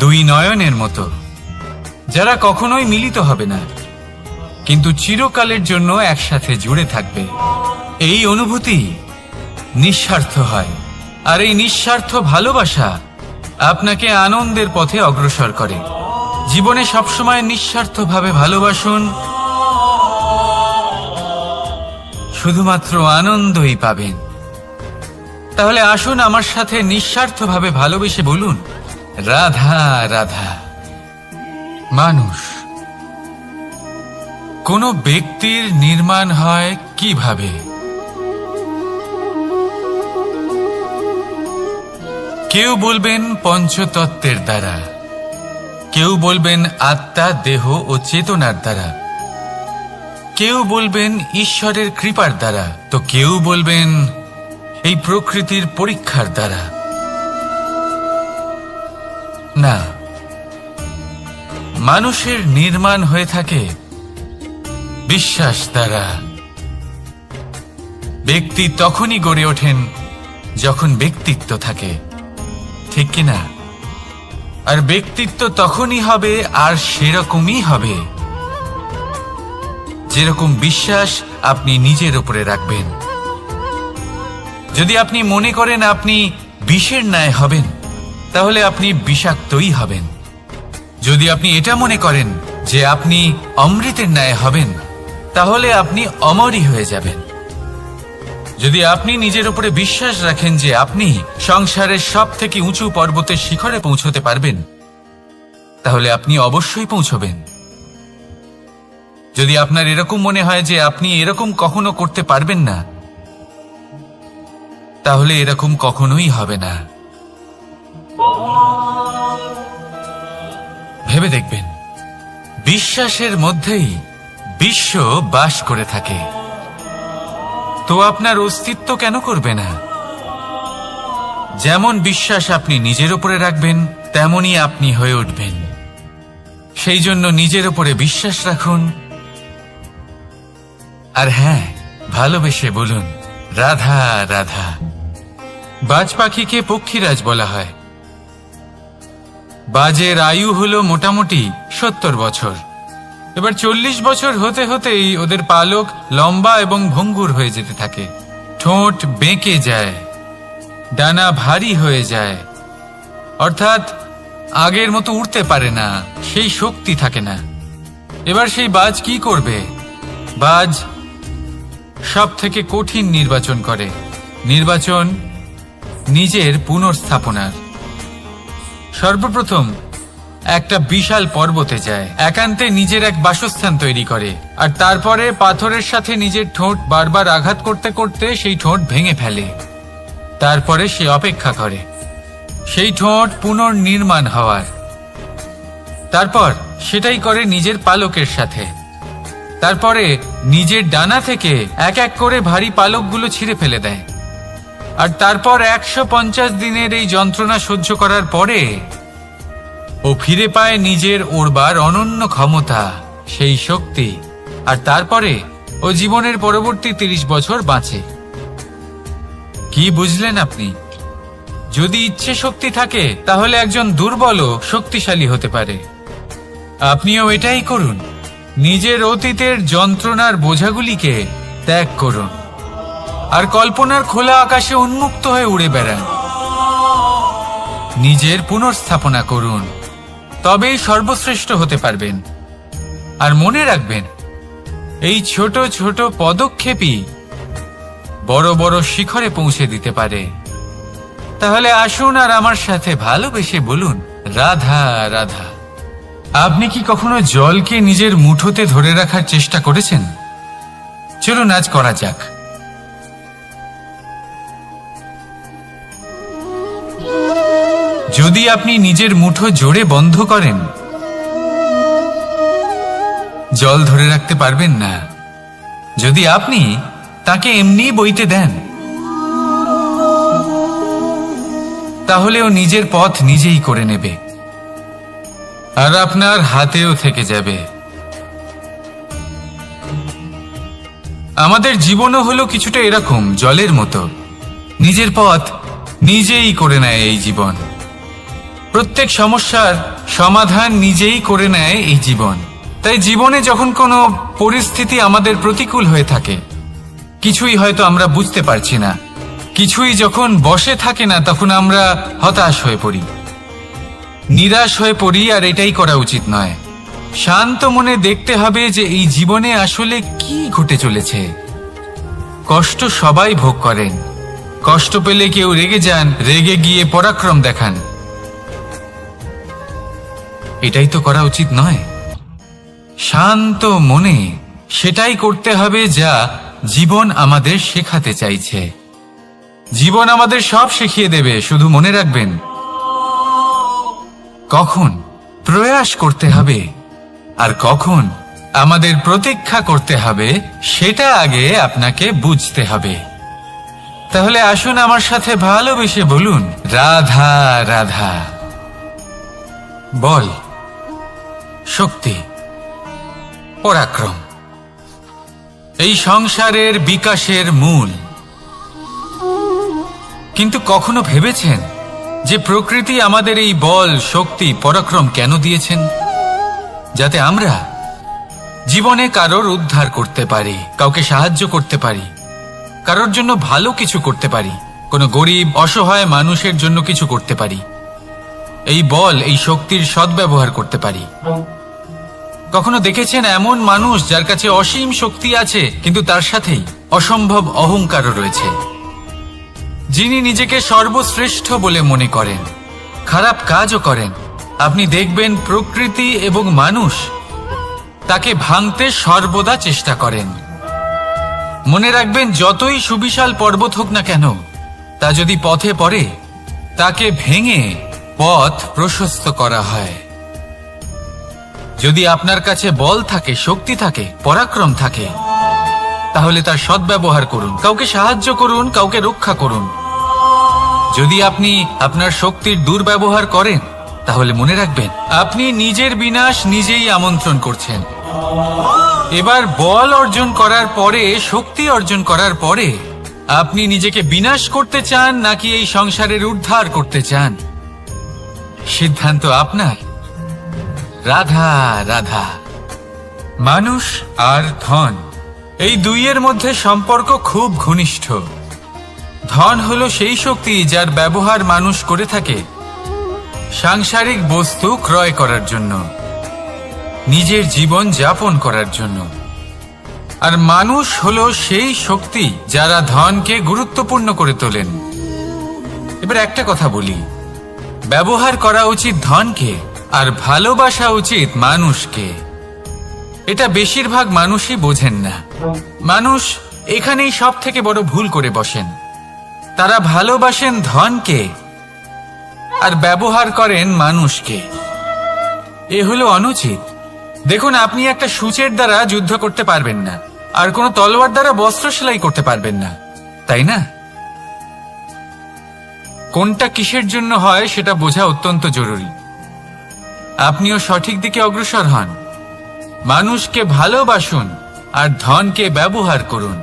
S1: দুই নয়নের মতো, যারা কখনোই মিলিত হবে না কিন্তু চিরকালের জন্য একসাথে জুড়ে থাকবে। এই অনুভূতি নিঃস্বার্থ হয়, আর এই নিঃস্বার্থ ভালোবাসা আপনাকে আনন্দের পথে অগ্রসর করে। জীবনে সবসময় নিঃস্বার্থভাবে ভালোবাসুন, শুধুমাত্র আনন্দই পাবেন। তাহলে আসুন আমার সাথে নিঃস্বার্থভাবে ভালোবেসে বলুন, রাধা রাধা। মানুষ, কোনো ব্যক্তির নির্মাণ হয় কিভাবে? কেউ বলবেন পঞ্চতত্ত্বের দ্বারা, কেউ বলবেন আত্মা, দেহ ও চেতনার দ্বারা, কেউ বলবেন ঈশ্বরের কৃপার দ্বারা, তো কেউ বলবেন এই প্রকৃতির পরীক্ষার দ্বারা। না, মানুষের নির্মাণ হয়ে থাকে বিশ্বাস দ্বারা। ব্যক্তি তখনই গড়ে ওঠেন যখন ব্যক্তিত্ব থাকে, ঠিক কিনা? আর ব্যক্তিত্ব তখনই হবে আর সেরকমই হবে যেরকম বিশ্বাস আপনি নিজের উপরে রাখবেন। যদি আপনি মনে করেন আপনি বিষের ন্যায় হবেন, তাহলে আপনি বিষাক্তই হবেন। যদি আপনি এটা মনে করেন যে আপনি অমৃতের ন্যায় হবেন, তাহলে আপনি অমরই হয়ে যাবেন। যদি আপনি নিজের উপরে বিশ্বাস রাখেন যে আপনি সংসারের সব থেকে উঁচু পর্বতের শিখরে পৌঁছতে পারবেন, তাহলে আপনি অবশ্যই পৌঁছবেন। যদি আপনার এরকম মনে হয় যে আপনি এরকম কখনো করতে পারবেন না, তাহলে এরকম কখনোই হবে না। ভেবে দেখবেন, বিশ্বাসের মধ্যেই বিশ্ব বাস করে থাকে, তো আপনার অস্তিত্ব কেন করবে না? যেমন বিশ্বাস আপনি নিজের উপরে রাখবেন, তেমনই আপনি হয়ে উঠবেন। সেই জন্য নিজের উপরে বিশ্বাস রাখুন, আর হ্যাঁ, ভালোবেসে বলুন, রাধা রাধা। বাজ পাখিকে পক্ষীরাজ বলা হয়। বাজের আয়ু হলো মোটামুটি 70 বছর। এবার 40 বছর হতে হতেই ওদের পালক লম্বা এবং ভঙ্গুর হয়ে যেতে থাকে, ঠোঁট বেঁকে যায়, ডানা ভারী হয়ে যায়, অর্থাৎ আগের মতো উড়তে পারে না, সেই শক্তি থাকে না। এবার সেই বাজ কি করবে? বাজ সব থেকে কঠিন নির্বাচন করে, নির্বাচন নিজের পুনর্স্থাপনার। সর্বপ্রথম একটা বিশাল পর্বতে যায়, একান্তে নিজের এক বাসস্থান তৈরি করে, আর তারপরে পাথরের সাথে নিজের ঠোঁট বারবার আঘাত করতে করতে সেই ঠোঁট ভেঙে ফেলে। তারপরে সে অপেক্ষা করে সেই ঠোঁট পুনর্নির্মাণ হওয়ার। তারপর সেটাই করে নিজের পালকের সাথে। তারপরে নিজের ডানা থেকে এক এক করে ভারী পালকগুলো ছিঁড়ে ফেলে দেয়, আর তারপর 150 দিনের এই যন্ত্রণা সহ্য করার পরে ও ফিরে পায় নিজের ওড়বার অনন্য ক্ষমতা, সেই শক্তি। আর তারপরে ও জীবনের পরবর্তী 30 বছর বাঁচে। কি বুঝলেন আপনি? যদি ইচ্ছে শক্তি থাকে তাহলে একজন দুর্বলও শক্তিশালী হতে পারে। আপনিও এটাই করুন। নিজের অতীতের যন্ত্রণার বোঝাগুলিকে ত্যাগ করুন আর কল্পনার খোলা আকাশে উন্মুক্ত হয়ে উড়ে বেড়ান। নিজের পুনর্স্থাপনা করুন, তবেই সর্বশ্রেষ্ঠ হতে পারবেন। আর মনে রাখবেন, এই ছোট ছোট পদক্ষেপই বড় বড় শিখরে পৌঁছে দিতে পারে। তাহলে আসুন আর আমার সাথে ভালোবেসে বলুন, রাধা রাধা। আপনি কি কখনো জলকে নিজের মুঠোতে ধরে রাখার চেষ্টা করেছেন? চলুন আজ করা যাক। যদি আপনি নিজের মুঠো জোরে বন্ধ করেন, জল ধরে রাখতে পারবেন না। যদি আপনি তাকে এমনি বইতে দেন, তাহলে ও নিজের পথ নিজেই করে নেবে আর আপনার হাতেও থেকে যাবে। আমাদের জীবনও হলো কিছুটা এরকম, জলের মতো। নিজের পথ নিজেই করে নেয় এই জীবন। প্রত্যেক সমস্যার সমাধান নিজেই করে নেয় এই জীবন। তাই জীবনে যখন কোনো পরিস্থিতি আমাদের প্রতিকূল হয়ে থাকে, কিছুই হয়তো আমরা বুঝতে পারছি না, কিছুই যখন বসে থাকে না, তখন আমরা হতাশ হয়ে পড়ি, নিরাশ হয়ে পড়ি। আর এটাই করা উচিত নয়। শান্ত মনে দেখতে হবে যে এই জীবনে আসলে কি ঘটে চলেছে। কষ্ট সবাই ভোগ করেন। কষ্ট পেলে কেউ রেগে যান, রেগে গিয়ে পরাক্রম দেখান। এটাই তো করা উচিত নয়। শান্ত মনে সেটাই করতে হবে যা জীবন আমাদের শেখাতে চাইছে। জীবন আমাদের সব শিখিয়ে দেবে, শুধু মনে রাখবেন কখন প্রয়াস করতে হবে আর কখন আমাদের প্রতীক্ষা করতে হবে, সেটা আগে আপনাকে বুঝতে হবে। তাহলে আসুন আমার সাথে ভালোবেসে বলুন, রাধা রাধা। বল, শক্তি, পরাক্রম এই সংসারের বিকাশের মূল। কিন্তু কখনো ভেবেছেন যে প্রকৃতি আমাদের এই বল, শক্তি, পরাক্রম কেন দিয়েছেন? যাতে আমরা জীবনে কারোর উদ্ধার করতে পারি, কাউকে সাহায্য করতে পারি, কারোর জন্য ভালো কিছু করতে পারি, কোনো গরিব অসহায় মানুষের জন্য কিছু করতে পারি। এই বল, এই শক্তির সদ্ব্যবহার করতে পারি। কখনো দেখেছেন এমন মানুষ যার কাছে অসীম শক্তি আছে, কিন্তু তার সাথেই অসম্ভব অহংকারও রয়েছে? যিনি নিজেকে সর্বশ্রেষ্ঠ বলে মনে করেন, খারাপ কাজও করেন। আপনি দেখবেন প্রকৃতি এবং মানুষ তাকে ভাঙতে সর্বদা চেষ্টা করেন। মনে রাখবেন, যতই সুবিশাল পর্বত হোক না কেন, তা যদি পথে পড়ে, তাকে ভেঙে পথ প্রশস্ত করা হয়। যদি আপনার কাছে বল থাকে, শক্তি থাকে, পরাক্রম থাকে, তাহলে তার সদ্ব্যবহার করুন, কাউকে সাহায্য করুন, কাউকে রক্ষা করুন। যদি আপনি আপনার শক্তির দুর্ব্যবহার করেন, তাহলে মনে রাখবেন আপনি নিজের বিনাশ নিজেই আমন্ত্রণ করছেন। এবার বল অর্জন করার পরে, শক্তি অর্জন করার পরে, আপনি নিজেকে বিনাশ করতে চান নাকি এই সংসারের উদ্ধার করতে চান? সিদ্ধান্ত আপনার। রাধা রাধা। মানুষ আর ধন, এই দুইয়ের মধ্যে সম্পর্ক খুব ঘনিষ্ঠ। ধন হলো সেই শক্তি যার ব্যবহার মানুষ করে থাকে সাংসারিক বস্তু ক্রয় করার জন্য, নিজের জীবন যাপন করার জন্য। আর মানুষ হলো সেই শক্তি যারা ধনকে গুরুত্বপূর্ণ করে তোলেন। এবার একটা কথা বলি, ব্যবহার করা উচিত ধনকে আর ভালোবাসা উচিত মানুষকে। এটা বেশিরভাগ মানুষই বোঝেন না। মানুষ এখানেই সব থেকে বড় ভুল করে বসেন। তারা ভালোবাসেন ধনকে আর ব্যবহার করেন মানুষকে। এ হলো অনুচিত। দেখুন, আপনি একটা সূচের দ্বারা যুদ্ধ করতে পারবেন না, আর কোনো তলোয়ার দ্বারা বস্ত্র সেলাই করতে পারবেন না, তাই না? কোনটা কিসের জন্য হয় সেটা বোঝা অত্যন্ত জরুরি। আপনিও সঠিক দিকে অগ্রসর হন। মানুষকে ভালোবাসুন আর ধনকে ব্যবহার করুন।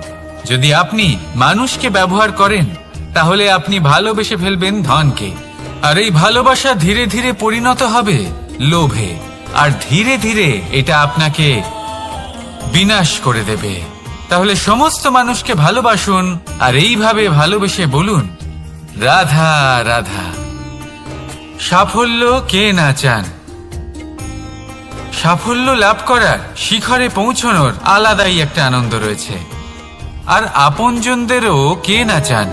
S1: যদি আপনি মানুষকে ব্যবহার করেন তাহলে আপনি ভালোবেসে ফেলবেন ধনকে, আর এই ভালোবাসা ধীরে ধীরে পরিণত হবে লোভে, আর ধীরে ধীরে এটা আপনাকে বিনাশ করে দেবে। তাহলে সমস্ত মানুষকে ভালোবাসুন আর এইভাবে ভালোবেসে বলুন, রাধা রাধা। সাফল্য কে না চান? সাফল্য লাভ করার, শিখরে পৌঁছানোর আলাদাই একটা আনন্দ রয়েছে। আর আপনজনদেরও কে না চান?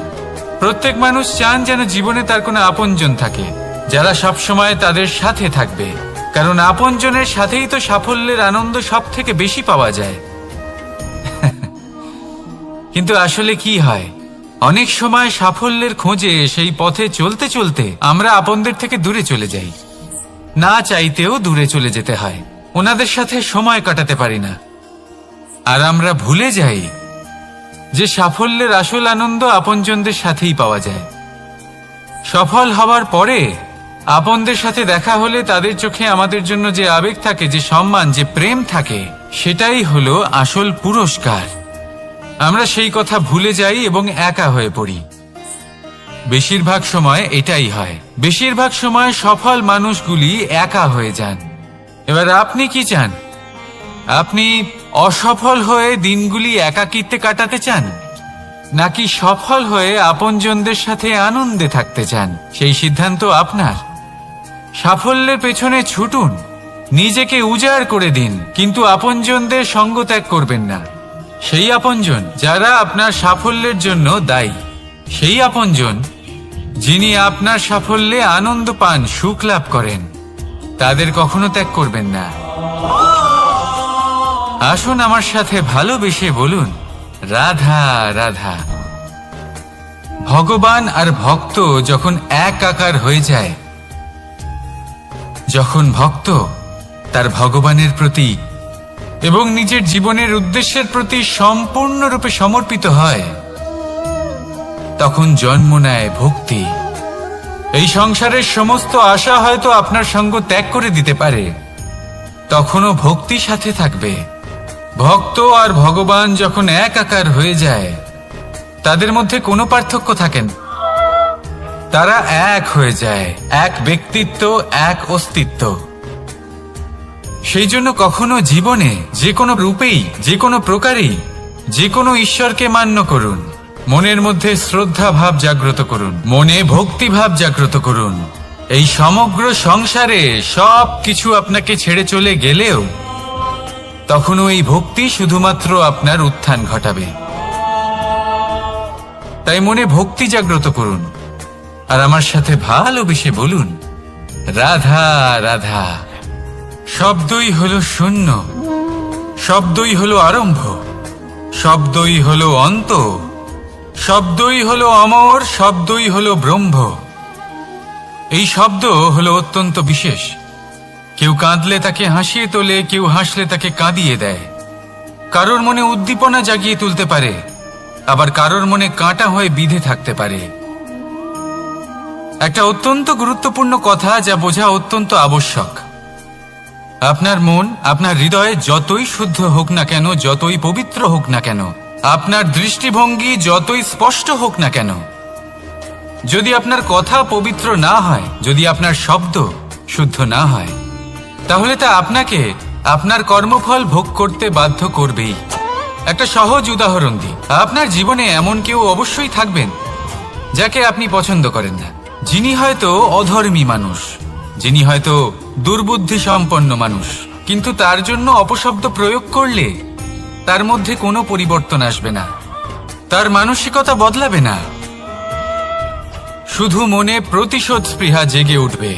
S1: প্রত্যেক মানুষ চান যেন জীবনে তার কোনো আপনজন থাকে, যারা সবসময় তাদের সাথে থাকবে। কারণ আপনজনের সাথেই তো সাফল্যের আনন্দ সব থেকে বেশি পাওয়া যায়। কিন্তু আসলে কি হয়, অনেক সময় সাফল্যের খোঁজে সেই পথে চলতে চলতে আমরা আপনদের থেকে দূরে চলে যাই। না চাইতেও দূরে চলে যেতে হয়, ওনাদের সাথে সময় কাটাতে পারি না। আর আমরা ভুলে যাই যে সাফল্যের আসল আনন্দ আপনজনদের সাথেই পাওয়া যায়। সফল হওয়ার পরে আপনদের সাথে দেখা হলে তাদের চোখে আমাদের জন্য যে আবেগ থাকে, যে সম্মান, যে প্রেম থাকে, সেটাই হলো আসল পুরস্কার। আমরা সেই কথা ভুলে যাই এবং একা হয়ে পড়ি। বেশিরভাগ সময় এটাই হয়। বেশিরভাগ সময় সফল মানুষগুলি একা হয়ে যান। এবার আপনি কি চান? আপনি অসফল হয়ে দিনগুলি একাকিত্বে কাটাতে চান, নাকি সফল হয়ে আপনজনদের সাথে আনন্দে থাকতে চান? সেই সিদ্ধান্ত আপনার। সাফল্যের পেছনে ছুটুন, নিজেকে উজাড় করে দিন, কিন্তু আপনজনদের সঙ্গ ত্যাগ করবেন না। সেই আপনজন যারা আপনার সাফল্যের জন্য দায়ী, সেই আপনজন যিনি আপনার সাফল্যে আনন্দ পান, সুখ লাভ করেন, তাদের কখনো ত্যাগ করবেন না। আসুন আমার সাথে ভালোবেসে বলুন, রাধা রাধা। ভগবান আর ভক্ত যখন একাকার হয়ে যায়, যখন ভক্ত তার ভগবানের প্রতি এবং নিজের জীবনের উদ্দেশ্যের প্রতি সম্পূর্ণরূপে সমর্পিত হয়, তখন জন্ম নেয় ভক্তি। এই সংসারের সমস্ত আশা হয়তো আপনার সঙ্গ ত্যাগ করে দিতে পারে, তখনও ভক্তি সাথে থাকবে। ভক্ত আর ভগবান যখন একাকার হয়ে যায়, তাদের মধ্যে কোনো পার্থক্য থাকে না। তারা এক হয়ে যায়, এক ব্যক্তিত্ব, এক অস্তিত্ব। সেই জন্য কখনো জীবনে যে কোনো রূপেই, যে কোনো প্রকারেই, যে কোনো ঈশ্বরকে মান্য করুন। মনের মধ্যে শ্রদ্ধা ভাব জাগ্রত করুন, মনে ভক্তি ভাব জাগ্রত করুন। এই সমগ্র সংসারে সব কিছু আপনাকে ছেড়ে চলে গেলেও তখনও এই ভক্তি শুধুমাত্র আপনার উত্থান ঘটাবে। তাই মনে ভক্তি জাগ্রত করুন আর আমার সাথে ভালোবেসে বলুন, রাধা রাধা। শব্দই হলো শূন্য, শব্দই হলো আরম্ভ, শব্দই হলো অন্ত, শব্দই হলো অমর, শব্দই হলো ব্রহ্ম। এই শব্দ হলো অত্যন্ত বিশেষ। কেউ কাঁদলে তাকে হাসিয়ে তোলে, কেউ হাসলে তাকে কাঁদিয়ে দেয়। কারোর মনে উদ্দীপনা জাগিয়ে তুলতে পারে, আবার কারোর মনে কাঁটা হয়ে বিঁধে থাকতে পারে। একটা অত্যন্ত গুরুত্বপূর্ণ কথা, যা বোঝা অত্যন্ত আবশ্যক। আপনার মন, আপনার হৃদয় যতই শুদ্ধ হোক না কেন, যতই পবিত্র হোক না কেন, আপনার দৃষ্টিভঙ্গি যতই স্পষ্ট হোক না কেন, যদি আপনার কথা পবিত্র না হয়, যদি আপনার শব্দ শুদ্ধ না হয়, তাহলে তা আপনাকে আপনার কর্মফল ভোগ করতে বাধ্য করবেই। একটা সহজ উদাহরণ দিই। আপনার জীবনে এমন কেউ অবশ্যই থাকবেন যাকে আপনি পছন্দ করেন না, যিনি হয়তো অধর্মী মানুষ, যিনি হয়তো দুর্বুদ্ধি সম্পন্ন মানুষ, কিন্তু তার জন্য অপশব্দ প্রয়োগ করলে তার মধ্যে কোনো পরিবর্তন আসবে না, তার মানসিকতা বদলাবে না, শুধু মনে প্রতিশোধ স্পৃহা জেগে উঠবে,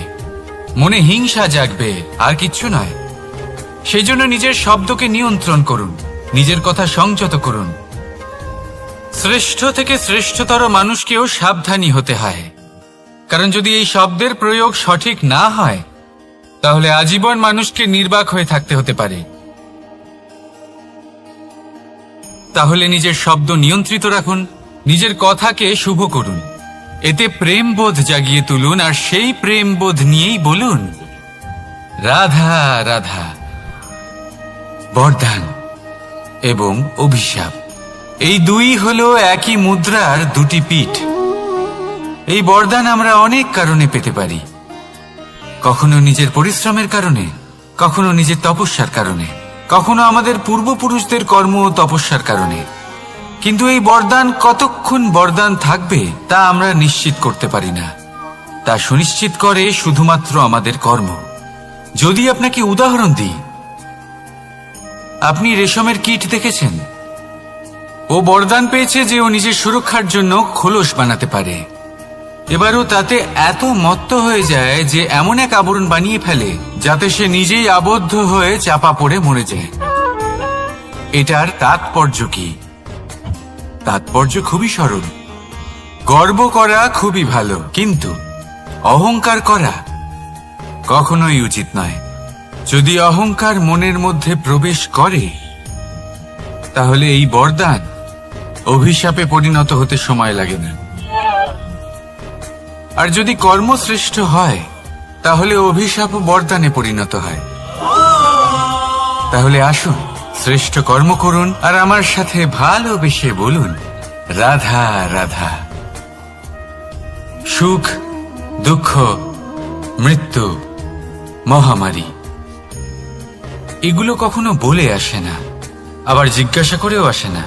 S1: মনে হিংসা জাগবে, আর কিচ্ছু নয়। সেই জন্য নিজের শব্দকে নিয়ন্ত্রণ করুন, নিজের কথা সংযত করুন। শ্রেষ্ঠ থেকে শ্রেষ্ঠতর মানুষকেও সাবধানী হতে হয়, কারণ যদি এই শব্দের প্রয়োগ সঠিক না হয়, তাহলে আজীবন মানুষকে নির্বাক হয়ে থাকতে হতে পারে। তাহলে নিজের শব্দ নিয়ন্ত্রিত রাখুন, নিজের কথাকে শুভ করুন। এতে প্রেম বোধ জাগিয়ে তুলুন, আর সেই প্রেম বোধ নিয়েই বলুন রাধা রাধা। বরদান এবং অভিশাপ এই দুই হলো একই মুদ্রার দুটি পিঠ। এই বরদান আমরা অনেক কারণে পেতে পারি, কখনো নিজের পরিশ্রমের কারণে, কখনো নিজের তপস্যার কারণে, কখনো আমাদের পূর্বপুরুষদের কর্ম ও তপস্যার কারণে। কিন্তু এই বরদান কতক্ষণ বরদান থাকবে তা আমরা নিশ্চিত করতে পারি না। তা সুনিশ্চিত করে শুধুমাত্র আমাদের কর্ম। যদি আপনাকে উদাহরণ দিই, আপনি রেশমের কীট দেখেছেন? ও বরদান পেয়েছে যে ও নিজের সুরক্ষার জন্য খোলস বানাতে পারে। এবারও তাতে এত মত্ত হয়ে যায় যে এমন এক আবরণ বানিয়ে ফেলে যাতে সে নিজেই আবদ্ধ হয়ে চাপা পড়ে মরে যায়। এটার তাৎপর্য কি? তাৎপর্য খুবই সরল। গর্ব করা খুবই ভালো, কিন্তু অহংকার করা কখনোই উচিত নয়। যদি অহংকার মনের মধ্যে প্রবেশ করে, তাহলে এই বরদান অভিশাপে পরিণত হতে সময় লাগে না। আর যদি কর্মশ্রেষ্ঠ হয়, তাহলে অভিশাপ বরদানে পরিণত হয়। তাহলে আসুন শ্রেষ্ঠ কর্ম করুন আর আমার সাথে ভালোবেসে বলুন রাধা রাধা। সুখ, দুঃখ, মৃত্যু, মহামারী এগুলো কখনো বলে আসে না, আবার জিজ্ঞাসা করেও আসে না।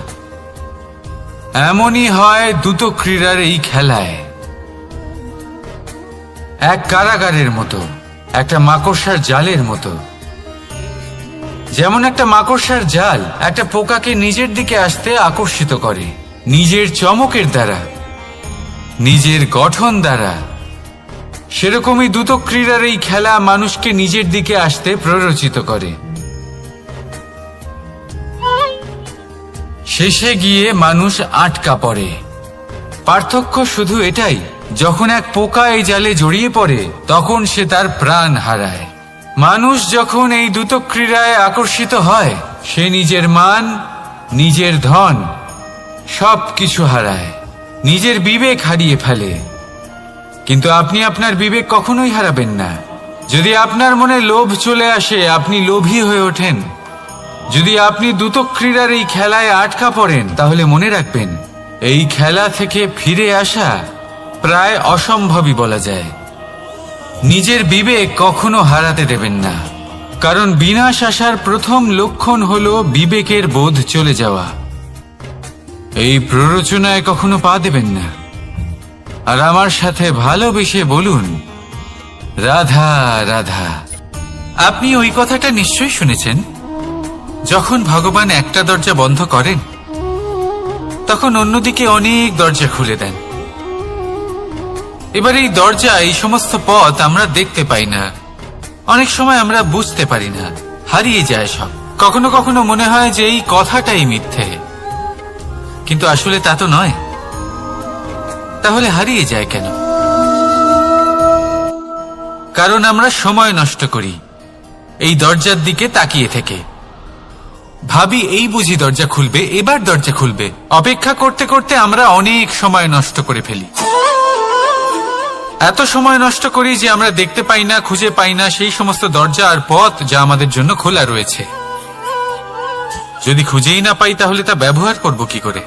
S1: এমনই হয় দ্রুত ক্রীড়ার এই খেলায়। এক কারাগারের মতো, একটা মাকড়সার জালের মতো। যেমন একটা মাকড়সার জাল একটা পোকাকে নিজের দিকে আসতে আকর্ষিত করে নিজের চমকের দ্বারা, নিজের গঠন দ্বারা, সেরকমই দ্রুত ক্রীড়ার এই খেলা মানুষকে নিজের দিকে আসতে প্ররোচিত করে। শেষে গিয়ে মানুষ আটকা পড়ে। পার্থক্য শুধু এটাই, যখন এক পোকা এই জালে জড়িয়ে পড়ে তখন সে তার প্রাণ হারায়। মানুষ যখন এই দ্রুত ক্রীড়ায় আকর্ষিত হয়, সে নিজের মান, নিজের ধন সবকিছু হারায়, নিজের বিবেক হারিয়ে ফেলে। কিন্তু আপনি আপনার বিবেক কখনোই হারাবেন না। যদি আপনার মনে লোভ চলে আসে, আপনি লোভী হয়ে ওঠেন। যদি আপনি দ্রুত ক্রীড়ার এই খেলায় আটকা পড়েন, তাহলে মনে রাখবেন এই খেলা থেকে ফিরে আসা প্রায় অসম্ভবই বলা যায়। নিজের বিবেক কখনো হারাতে দেবেন না, কারণ বিনাশ আসার প্রথম লক্ষণ হলো বিবেকের বোধ চলে যাওয়া। এই প্ররোচনায় কখনো পা দেবেন না। আর আমার সাথে ভালোবেসে বলুন রাধা রাধা। আপনি ওই কথাটা নিশ্চয়ই শুনেছেন, যখন ভগবান একটা দরজা বন্ধ করেন, তখন অন্যদিকে অনেক দরজা খুলে দেন। এবার এই দরজা, এই সমস্ত পথ আমরা দেখতে পাই না। অনেক সময় আমরা বুঝতে পারি না, হারিয়ে যায় সব। কখনো কখনো মনে হয় যে এই কথাটাই মিথ্যে, কিন্তু আসলে তা তো নয়। তাহলে হারিয়ে যায় কেন? কারণ আমরা সময় নষ্ট করি এই দরজার দিকে তাকিয়ে থেকে। ভাবি এই বুঝি দরজা খুলবে, এবার দরজা খুলবে। অপেক্ষা করতে করতে আমরা অনেক সময় নষ্ট করে ফেলি। এত সময় নষ্ট করি যে আমরা দেখতে পাই না, খুঁজে পাই না সেই সমস্ত দরজা আর পথ যা আমাদের জন্য খোলা রয়েছে। যদি খুঁজেই না পাই, তাহলে তা ব্যবহার করব কি করে?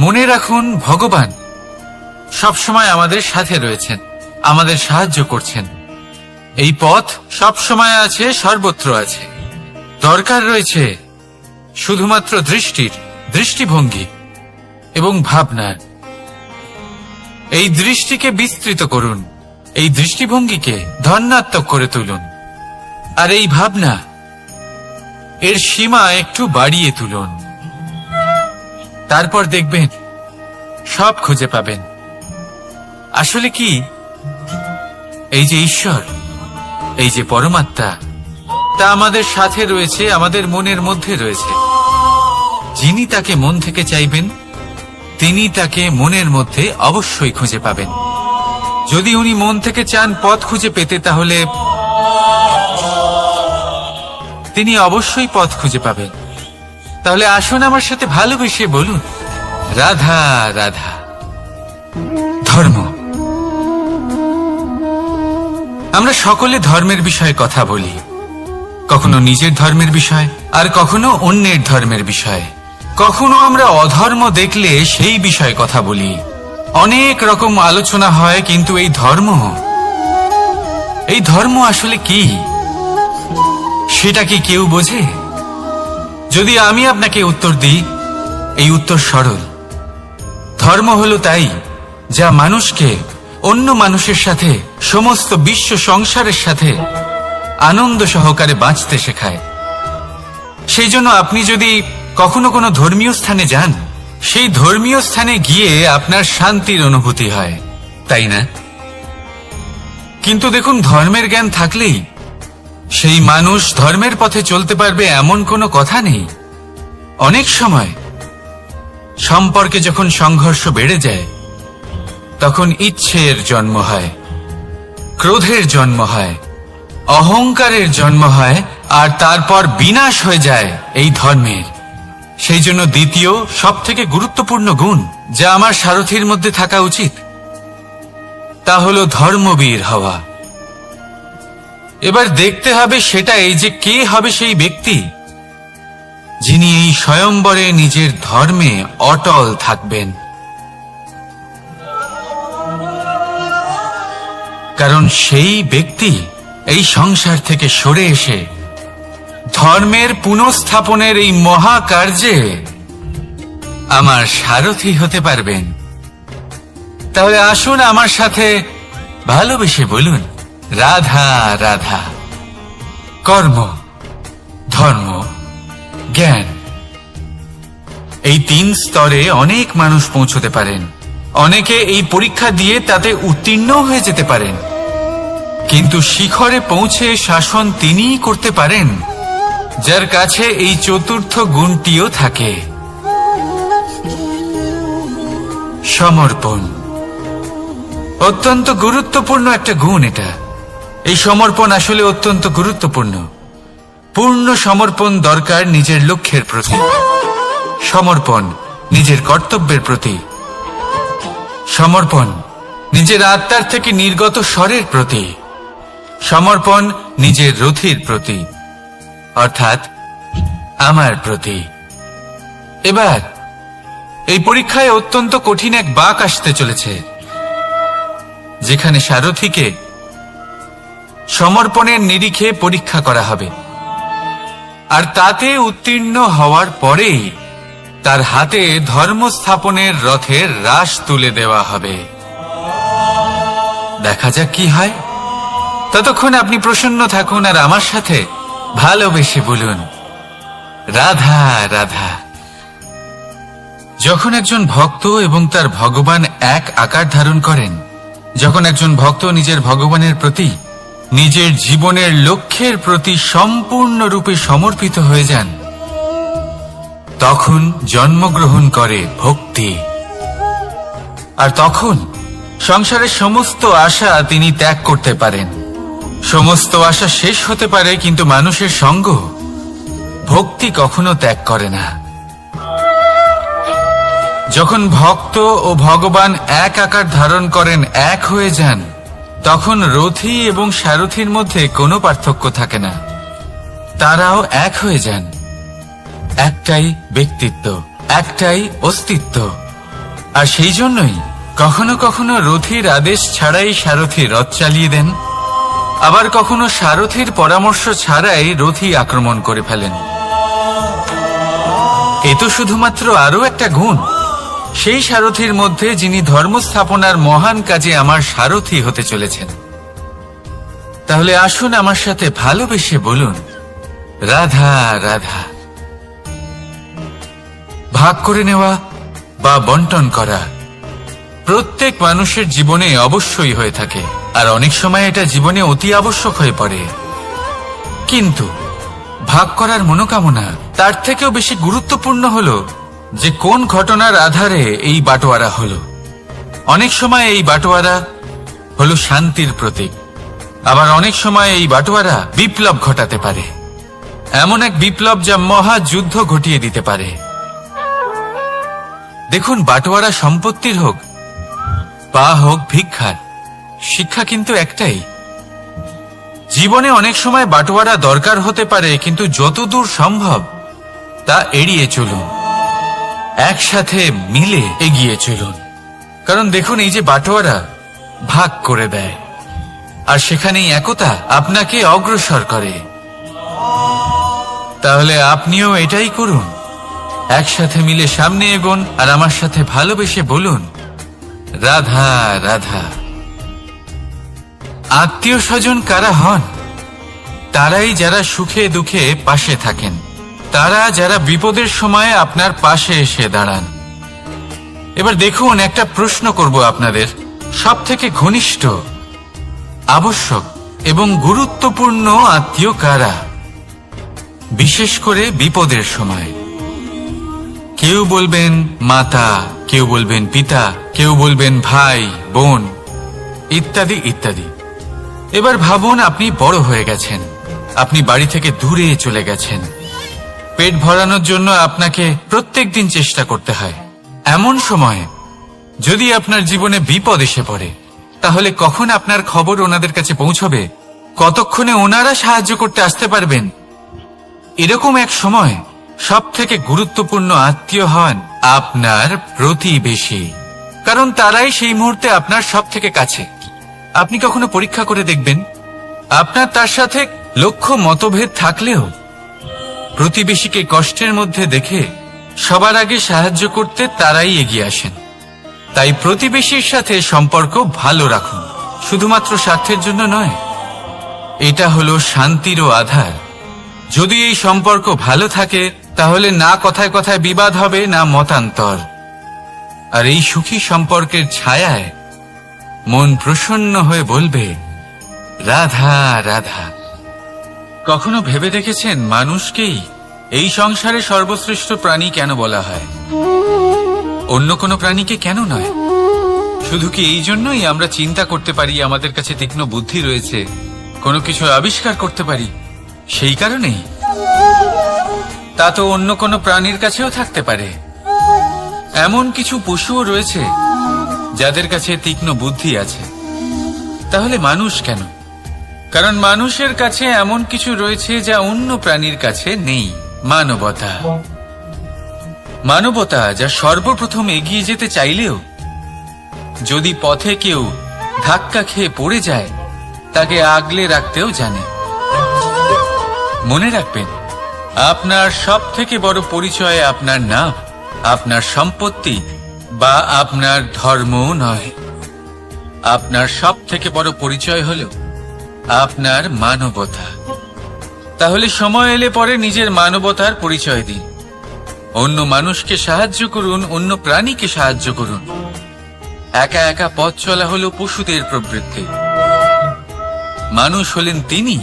S1: মনে রাখুন, ভগবান সবসময় আমাদের সাথে রয়েছেন, আমাদের সাহায্য করছেন। এই পথ সব সময় আছে, সর্বত্র আছে। দরকার রয়েছে শুধুমাত্র দৃষ্টির, দৃষ্টিভঙ্গি এবং ভাবনার। এই দৃষ্টিকে বিস্তৃত করুন, এই দৃষ্টিভঙ্গিকে ধন্যাত্মক করে তুলুন, আর এই ভাবনা এর সীমা একটু বাড়িয়ে তুলুন। তারপর দেখবেন সব খুঁজে পাবেন। আসলে কি, এই যে ঈশ্বর, এই যে পরমাত্মা, তা আমাদের সাথে রয়েছে, আমাদের মনের মধ্যে রয়েছে। যিনি তাকে মন থেকে চাইবেন, তিনি তাকে মনের মধ্যে অবশ্যই খুঁজে পাবেন। যদি উনি মন থেকে চান পথ খুঁজে পেতে, তাহলে তিনি অবশ্যই পথ খুঁজে পাবেন। তাহলে আসুন আমার সাথে ভালোবেসে বলুন রাধা রাধা। ধর্ম। আমরা সকলে ধর্মের বিষয়ে কথা বলি, কখনো নিজের ধর্মের বিষয়, আর কখনো অন্যের ধর্মের বিষয়। কখনো আমরা অধর্ম দেখলে সেই বিষয়ে কথা বলি। অনেক রকম আলোচনা হয়, কিন্তু এই ধর্ম আসলে কি, সেটা কি কেউ বোঝে? যদি আমি আপনাকে উত্তর দিই, এই উত্তর সরল। ধর্ম হলো তাই যা মানুষকে অন্য মানুষের সাথে, সমস্ত বিশ্ব সংসারের সাথে আনন্দ সহকারে বাঁচতে শেখায়। সেই জন্য আপনি যদি কখনো কোনো ধর্মীয় স্থানে যান, সেই ধর্মীয় স্থানে গিয়ে আপনার শান্তির অনুভূতি হয়, তাই না? কিন্তু দেখুন, ধর্মের জ্ঞান থাকলেই সেই মানুষ ধর্মের পথে চলতে পারবে এমন কোনো কথা নেই। অনেক সময় সম্পর্কে যখন সংঘর্ষ বেড়ে যায়, তখন ইচ্ছের জন্ম হয়, ক্রোধের জন্ম হয়, অহংকারের জন্ম হয়, আর তারপর বিনাশ হয়ে যায় এই ধর্মের। সেই জন্য দ্বিতীয় সবথেকে গুরুত্বপূর্ণ গুণ যা আমার সারথীর মধ্যে থাকা উচিত, তা হলো ধর্মবীর হওয়া। এবার দেখতে হবে সেটা এই যে কে হবে সেই ব্যক্তি যিনি এই স্বয়ম্বরে নিজের ধর্মে অটল থাকবেন। কারণ সেই ব্যক্তি এই সংসার থেকে সরে এসে ধর্মের পুনঃস্থাপনের এই মহাকার্যে আমার সারথী হতে পারবেন। তাহলে আসুন আমার সাথে ভালোবেসে বলুন, রাধা রাধা। কর্ম, ধর্ম, জ্ঞান, এই 3 স্তরে অনেক মানুষ পৌঁছতে পারেন। অনেকে এই পরীক্ষা দিয়ে তাতে উত্তীর্ণ হয়ে যেতে পারেন, কিন্তু শিখরে পৌঁছে শাসন তিনিই করতে পারেন যার কাছে এই চতুর্থ গুণটিও থাকে, সমর্পণ। অত্যন্ত গুরুত্বপূর্ণ একটা গুণ এটা। এই সমর্পণ আসলে অত্যন্ত গুরুত্বপূর্ণ। পূর্ণ সমর্পণ দরকার নিজের লক্ষ্যের প্রতি, সমর্পণ নিজের কর্তব্যের প্রতি, সমর্পণ নিজের আত্মার থেকে নির্গত স্বরের প্রতি, সমর্পণ নিজের রথীর প্রতি, অর্থাৎ আমার প্রতি। এবার এই পরীক্ষায় অত্যন্ত কঠিন এক বাঁক আসতে চলেছে, যেখানে সারথীকে সমর্পণের নিরিখে পরীক্ষা করা হবে, আর তাতে উত্তীর্ণ হওয়ার পরেই তার হাতে ধর্ম স্থাপনের রথের রাশ তুলে দেওয়া হবে। দেখা যাক কি হয়। ততক্ষণ আপনি প্রসন্ন থাকুন আর আমার সাথে ভালোবেসে বলুন, রাধা রাধা। যখন একজন ভক্ত এবং তার ভগবান এক আকার ধারণ করেন, যখন একজন ভক্ত নিজের ভগবানের প্রতি, নিজের জীবনের লক্ষ্যের প্রতি সম্পূর্ণরূপে সমর্পিত হয়ে যান, তখন জন্মগ্রহণ করে ভক্তি। আর তখন সংসারের সমস্ত আশা তিনি ত্যাগ করতে পারেন। সমস্ত আশা শেষ হতে পারে, কিন্তু মানুষের সঙ্গ ভক্তি কখনো ত্যাগ করে না। যখন ভক্ত ও ভগবান এক আকার ধারণ করেন, এক হয়ে যান, তখন রথী এবং সারথীর মধ্যে কোনো পার্থক্য থাকে না। তারাও এক হয়ে যান। একটাই ব্যক্তিত্ব, একটাই অস্তিত্ব। আর সেই জন্যই কখনো কখনো রথীর আদেশ ছাড়াই সারথী রথ চালিয়ে দেন, আবার কখনো সারথীর পরামর্শ ছাড়াই রথী আক্রমণ করে ফেলেন। এ তো শুধুমাত্র আরো একটা গুণ সেই সারথীর মধ্যে যিনি ধর্ম স্থাপনার মহান কাজে আমার সারথী হতে চলেছেন। তাহলে আসুন আমার সাথে ভালোবেসে বলুন, রাধা রাধা। ভাগ করে নেওয়া বা বন্টন করা প্রত্যেক মানুষের জীবনে অবশ্যই হয়ে থাকে, আর অনেক সময় এটা জীবনে অতি আবশ্যক হয়ে পড়ে। কিন্তু ভাগ করার মনোকামনা তার থেকেও বেশি গুরুত্বপূর্ণ হলো যে কোন ঘটনার আধারে এই বাটোয়ারা হলো। অনেক সময় এই বাটোয়ারা হলো শান্তির প্রতীক, আবার অনেক সময় এই বাটোয়ারা বিপ্লব ঘটাতে পারে, এমন এক বিপ্লব যা মহাযুদ্ধ ঘটিয়ে দিতে পারে। দেখুন, বাটোয়ারা সম্পত্তির হোক পা হোক ভিক্ষার। শিক্ষা কিন্তু একটাই, জীবনে অনেক সময় বাটোয়ারা দরকার হতে পারে, কিন্তু যতদূর সম্ভব তা এড়িয়ে চলুন, একসাথে মিলে এগিয়ে চলুন। কারণ দেখুন, এই যে বাটোয়ারা ভাগ করে দেয়, আর সেখানেই একতা আপনাকে অগ্রসর করে। তাহলে আপনিও এটাই করুন, একসাথে মিলে সামনে এগোন, আর আমার সাথে ভালোবেসে বলুন, রাধা রাধা। আত্মীয় স্বজন কারা হন? তারাই যারা সুখে দুঃখে পাশে থাকেন, তারা যারা বিপদের সময় আপনার পাশে এসে দাঁড়ান। এবার দেখুন, একটা প্রশ্ন করব আপনাদের, সব থেকে ঘনিষ্ঠ, আবশ্যক এবং গুরুত্বপূর্ণ আত্মীয় কারা, বিশেষ করে বিপদের সময়? কেউ বলবেন মাতা, কেউ বলবেন পিতা, কেউ বলবেন ভাই বোন, ইত্যাদি ইত্যাদি। এবার ভাবুন, আপনি বড় হয়ে গেছেন, আপনি বাড়ি থেকে দূরে চলে গেছেন, পেট ভরানোর জন্য আপনাকে প্রত্যেকদিন চেষ্টা করতে হয়। এমন সময় যদি আপনার জীবনে বিপদ এসে পড়ে, তাহলে কখন আপনার খবর ওনাদের কাছে পৌঁছবে? কতক্ষণে ওনারা সাহায্য করতে আসতে পারবেন? এরকম এক সময় সব থেকে গুরুত্বপূর্ণ আত্মীয় হন আপনার প্রতিবেশী, কারণ তারাই সেই মুহূর্তে আপনার সব থেকে কাছে। আপনি কখনো পরীক্ষা করে দেখবেন, আপনার তার সাথে লক্ষ মতভেদ থাকলেও প্রতিবেশীকে কষ্টের মধ্যে দেখে সবার আগে সাহায্য করতে তারাই এগিয়ে আসেন। তাই প্রতিবেশীর সাথে সম্পর্ক ভালো রাখুন, শুধুমাত্র স্বার্থের জন্য নয়। এটা হলো শান্তিরও আধার। যদি এই সম্পর্ক ভালো থাকে, তাহলে না কথায় কথায় বিবাদ হবে, না মতান্তর। আর এই সুখী সম্পর্কের ছায়ায় মন প্রসন্ন হয়ে বলবে, রাধা রাধা। কখনো ভেবে দেখেছেন, মানুষকেই এই সংসারে সর্বশ্রেষ্ঠ প্রাণী কেন বলা হয়? অন্য কোনো প্রাণীকে কেন নয়? শুধু কি এই জন্যই আমরা চিন্তা করতে পারি, আমাদের কাছে তীক্ষ্ণ বুদ্ধি রয়েছে, কোনো কিছু আবিষ্কার করতে পারি, সেই কারণেই? তা তো অন্য কোনো প্রাণীর কাছেও থাকতে পারে। এমন কিছু পশুও রয়েছে যাদের কাছে তীক্ষ্ণ বুদ্ধি আছে। তাহলে মানুষ কেন? কারণ মানুষের কাছে এমন কিছু রয়েছে যা অন্য প্রাণীর কাছে নেই, মানবতা। মানবতা যা সর্বপ্রথম এগিয়ে যেতে চাইলেও যদি পথে কেউ ধাক্কা খেয়ে পড়ে যায়, তাকে আগলে রাখতেও জানে। মনে রাখবেন, আপনার সব থেকে বড় পরিচয় আপনার নাম, আপনার সম্পত্তি বা আপনার ধর্মও নয়। আপনার সব থেকে বড় পরিচয় হল আপনার মানবতা। তাহলে সময় এলে পরে নিজের মানবতার পরিচয় দিন, অন্য মানুষকে সাহায্য করুন, অন্য প্রাণীকে সাহায্য করুন। একা একা পথ চলা হলো পশুদের প্রবৃত্তি। মানুষ হলেন তিনি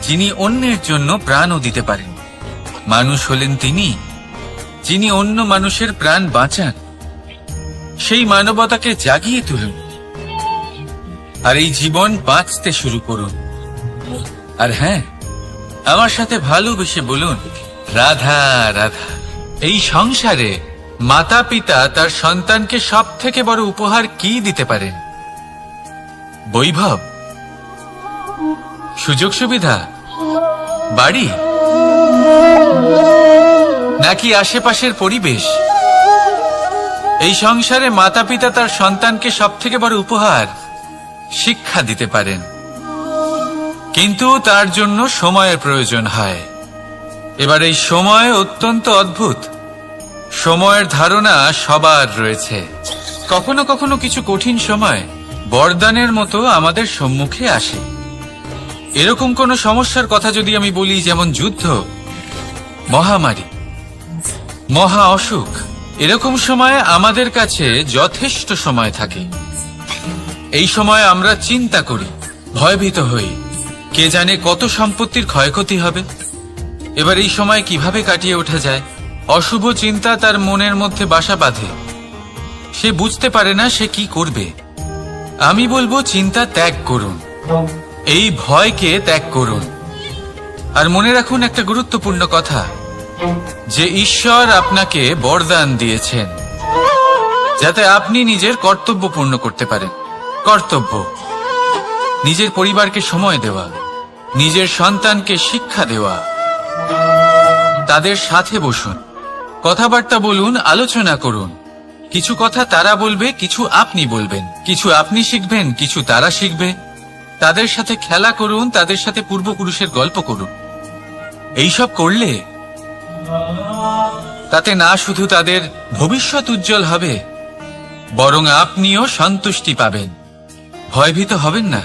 S1: যিনি অন্যের জন্য প্রাণও দিতে পারেন। মানুষ হলেন তিনি যিনি অন্য মানুষের প্রাণ বাঁচান। সেই মানবতাকে জাগিয়ে তুলুন, আর এই জীবন বাঁচতে শুরু করুন। আর হ্যাঁ, আমার সাথে ভালোবেসে বলুন, রাধা রাধা। এই সংসারে মাতা পিতা তার সন্তানকে সব থেকে বড় উপহার কি দিতে পারেন? বৈভব, সুযোগ সুবিধা, বাড়ি, নাকি আশেপাশের পরিবেশ? এই সংসারে মাতা পিতা তার সন্তানকে সব থেকে বড় উপহার শিক্ষা দিতে পারেন, কিন্তু তার জন্য সময়ের প্রয়োজন হয়। এবার এই সময় অত্যন্ত অদ্ভুত। সময়ের ধারণা সবার রয়েছে। কখনো কখনো কিছু কঠিন সময় বরদানের মতো আমাদের সম্মুখে আসে। এরকম কোন সমস্যার কথা যদি আমি বলি, যেমন যুদ্ধ, মহামারী, মহা অসুখ, এরকম সময় আমাদের কাছে যথেষ্ট সময় থাকে। এই সময় আমরা চিন্তা করি, ভয়ভীত হই, কে জানে কত সম্পত্তির ক্ষয়ক্ষতি হবে। এবার এই সময় কিভাবে কাটিয়ে ওঠা যায়? অশুভ চিন্তা তার মনের মধ্যে বাসা বাঁধে, সে বুঝতে পারে না সে কি করবে। আমি বলবো, চিন্তা ত্যাগ করুন, এই ভয়কে ত্যাগ করুন। আর মনে রাখুন একটা গুরুত্বপূর্ণ কথা, যে ঈশ্বর আপনাকে বরদান দিয়েছেন, যাতে আপনি নিজের কর্তব্য পূর্ণ করতে পারেন। কর্তব্য, নিজের পরিবারকে সময় দেওয়া, নিজের সন্তানকে শিক্ষা দেওয়া। তাদের সাথে বসুন, কথাবার্তা বলুন, আলোচনা করুন। কিছু কথা তারা বলবে, কিছু আপনি বলবেন, কিছু আপনি শিখবেন, কিছু তারা শিখবে। তাদের সাথে খেলা করুন, তাদের সাথে পূর্বপুরুষের গল্প করুন। এইসব করলে তাতে না শুধু তাদের ভবিষ্যৎ উজ্জ্বল হবে, বরং আপনিও সন্তুষ্টি পাবেন। ভয়ভীত হবেন না।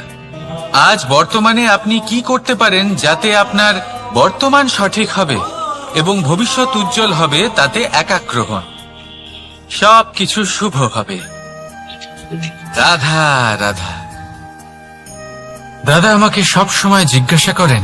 S1: আজ বর্তমানে আপনি কি করতে পারেন যাতে আপনার বর্তমান সঠিক হবে এবং ভবিষ্যৎ উজ্জ্বল হবে, তাতে একাগ্র হন। সবকিছু শুভ হবে। রাধা রাধা। দাদা আমাকে সব সময় জিজ্ঞাসা করেন,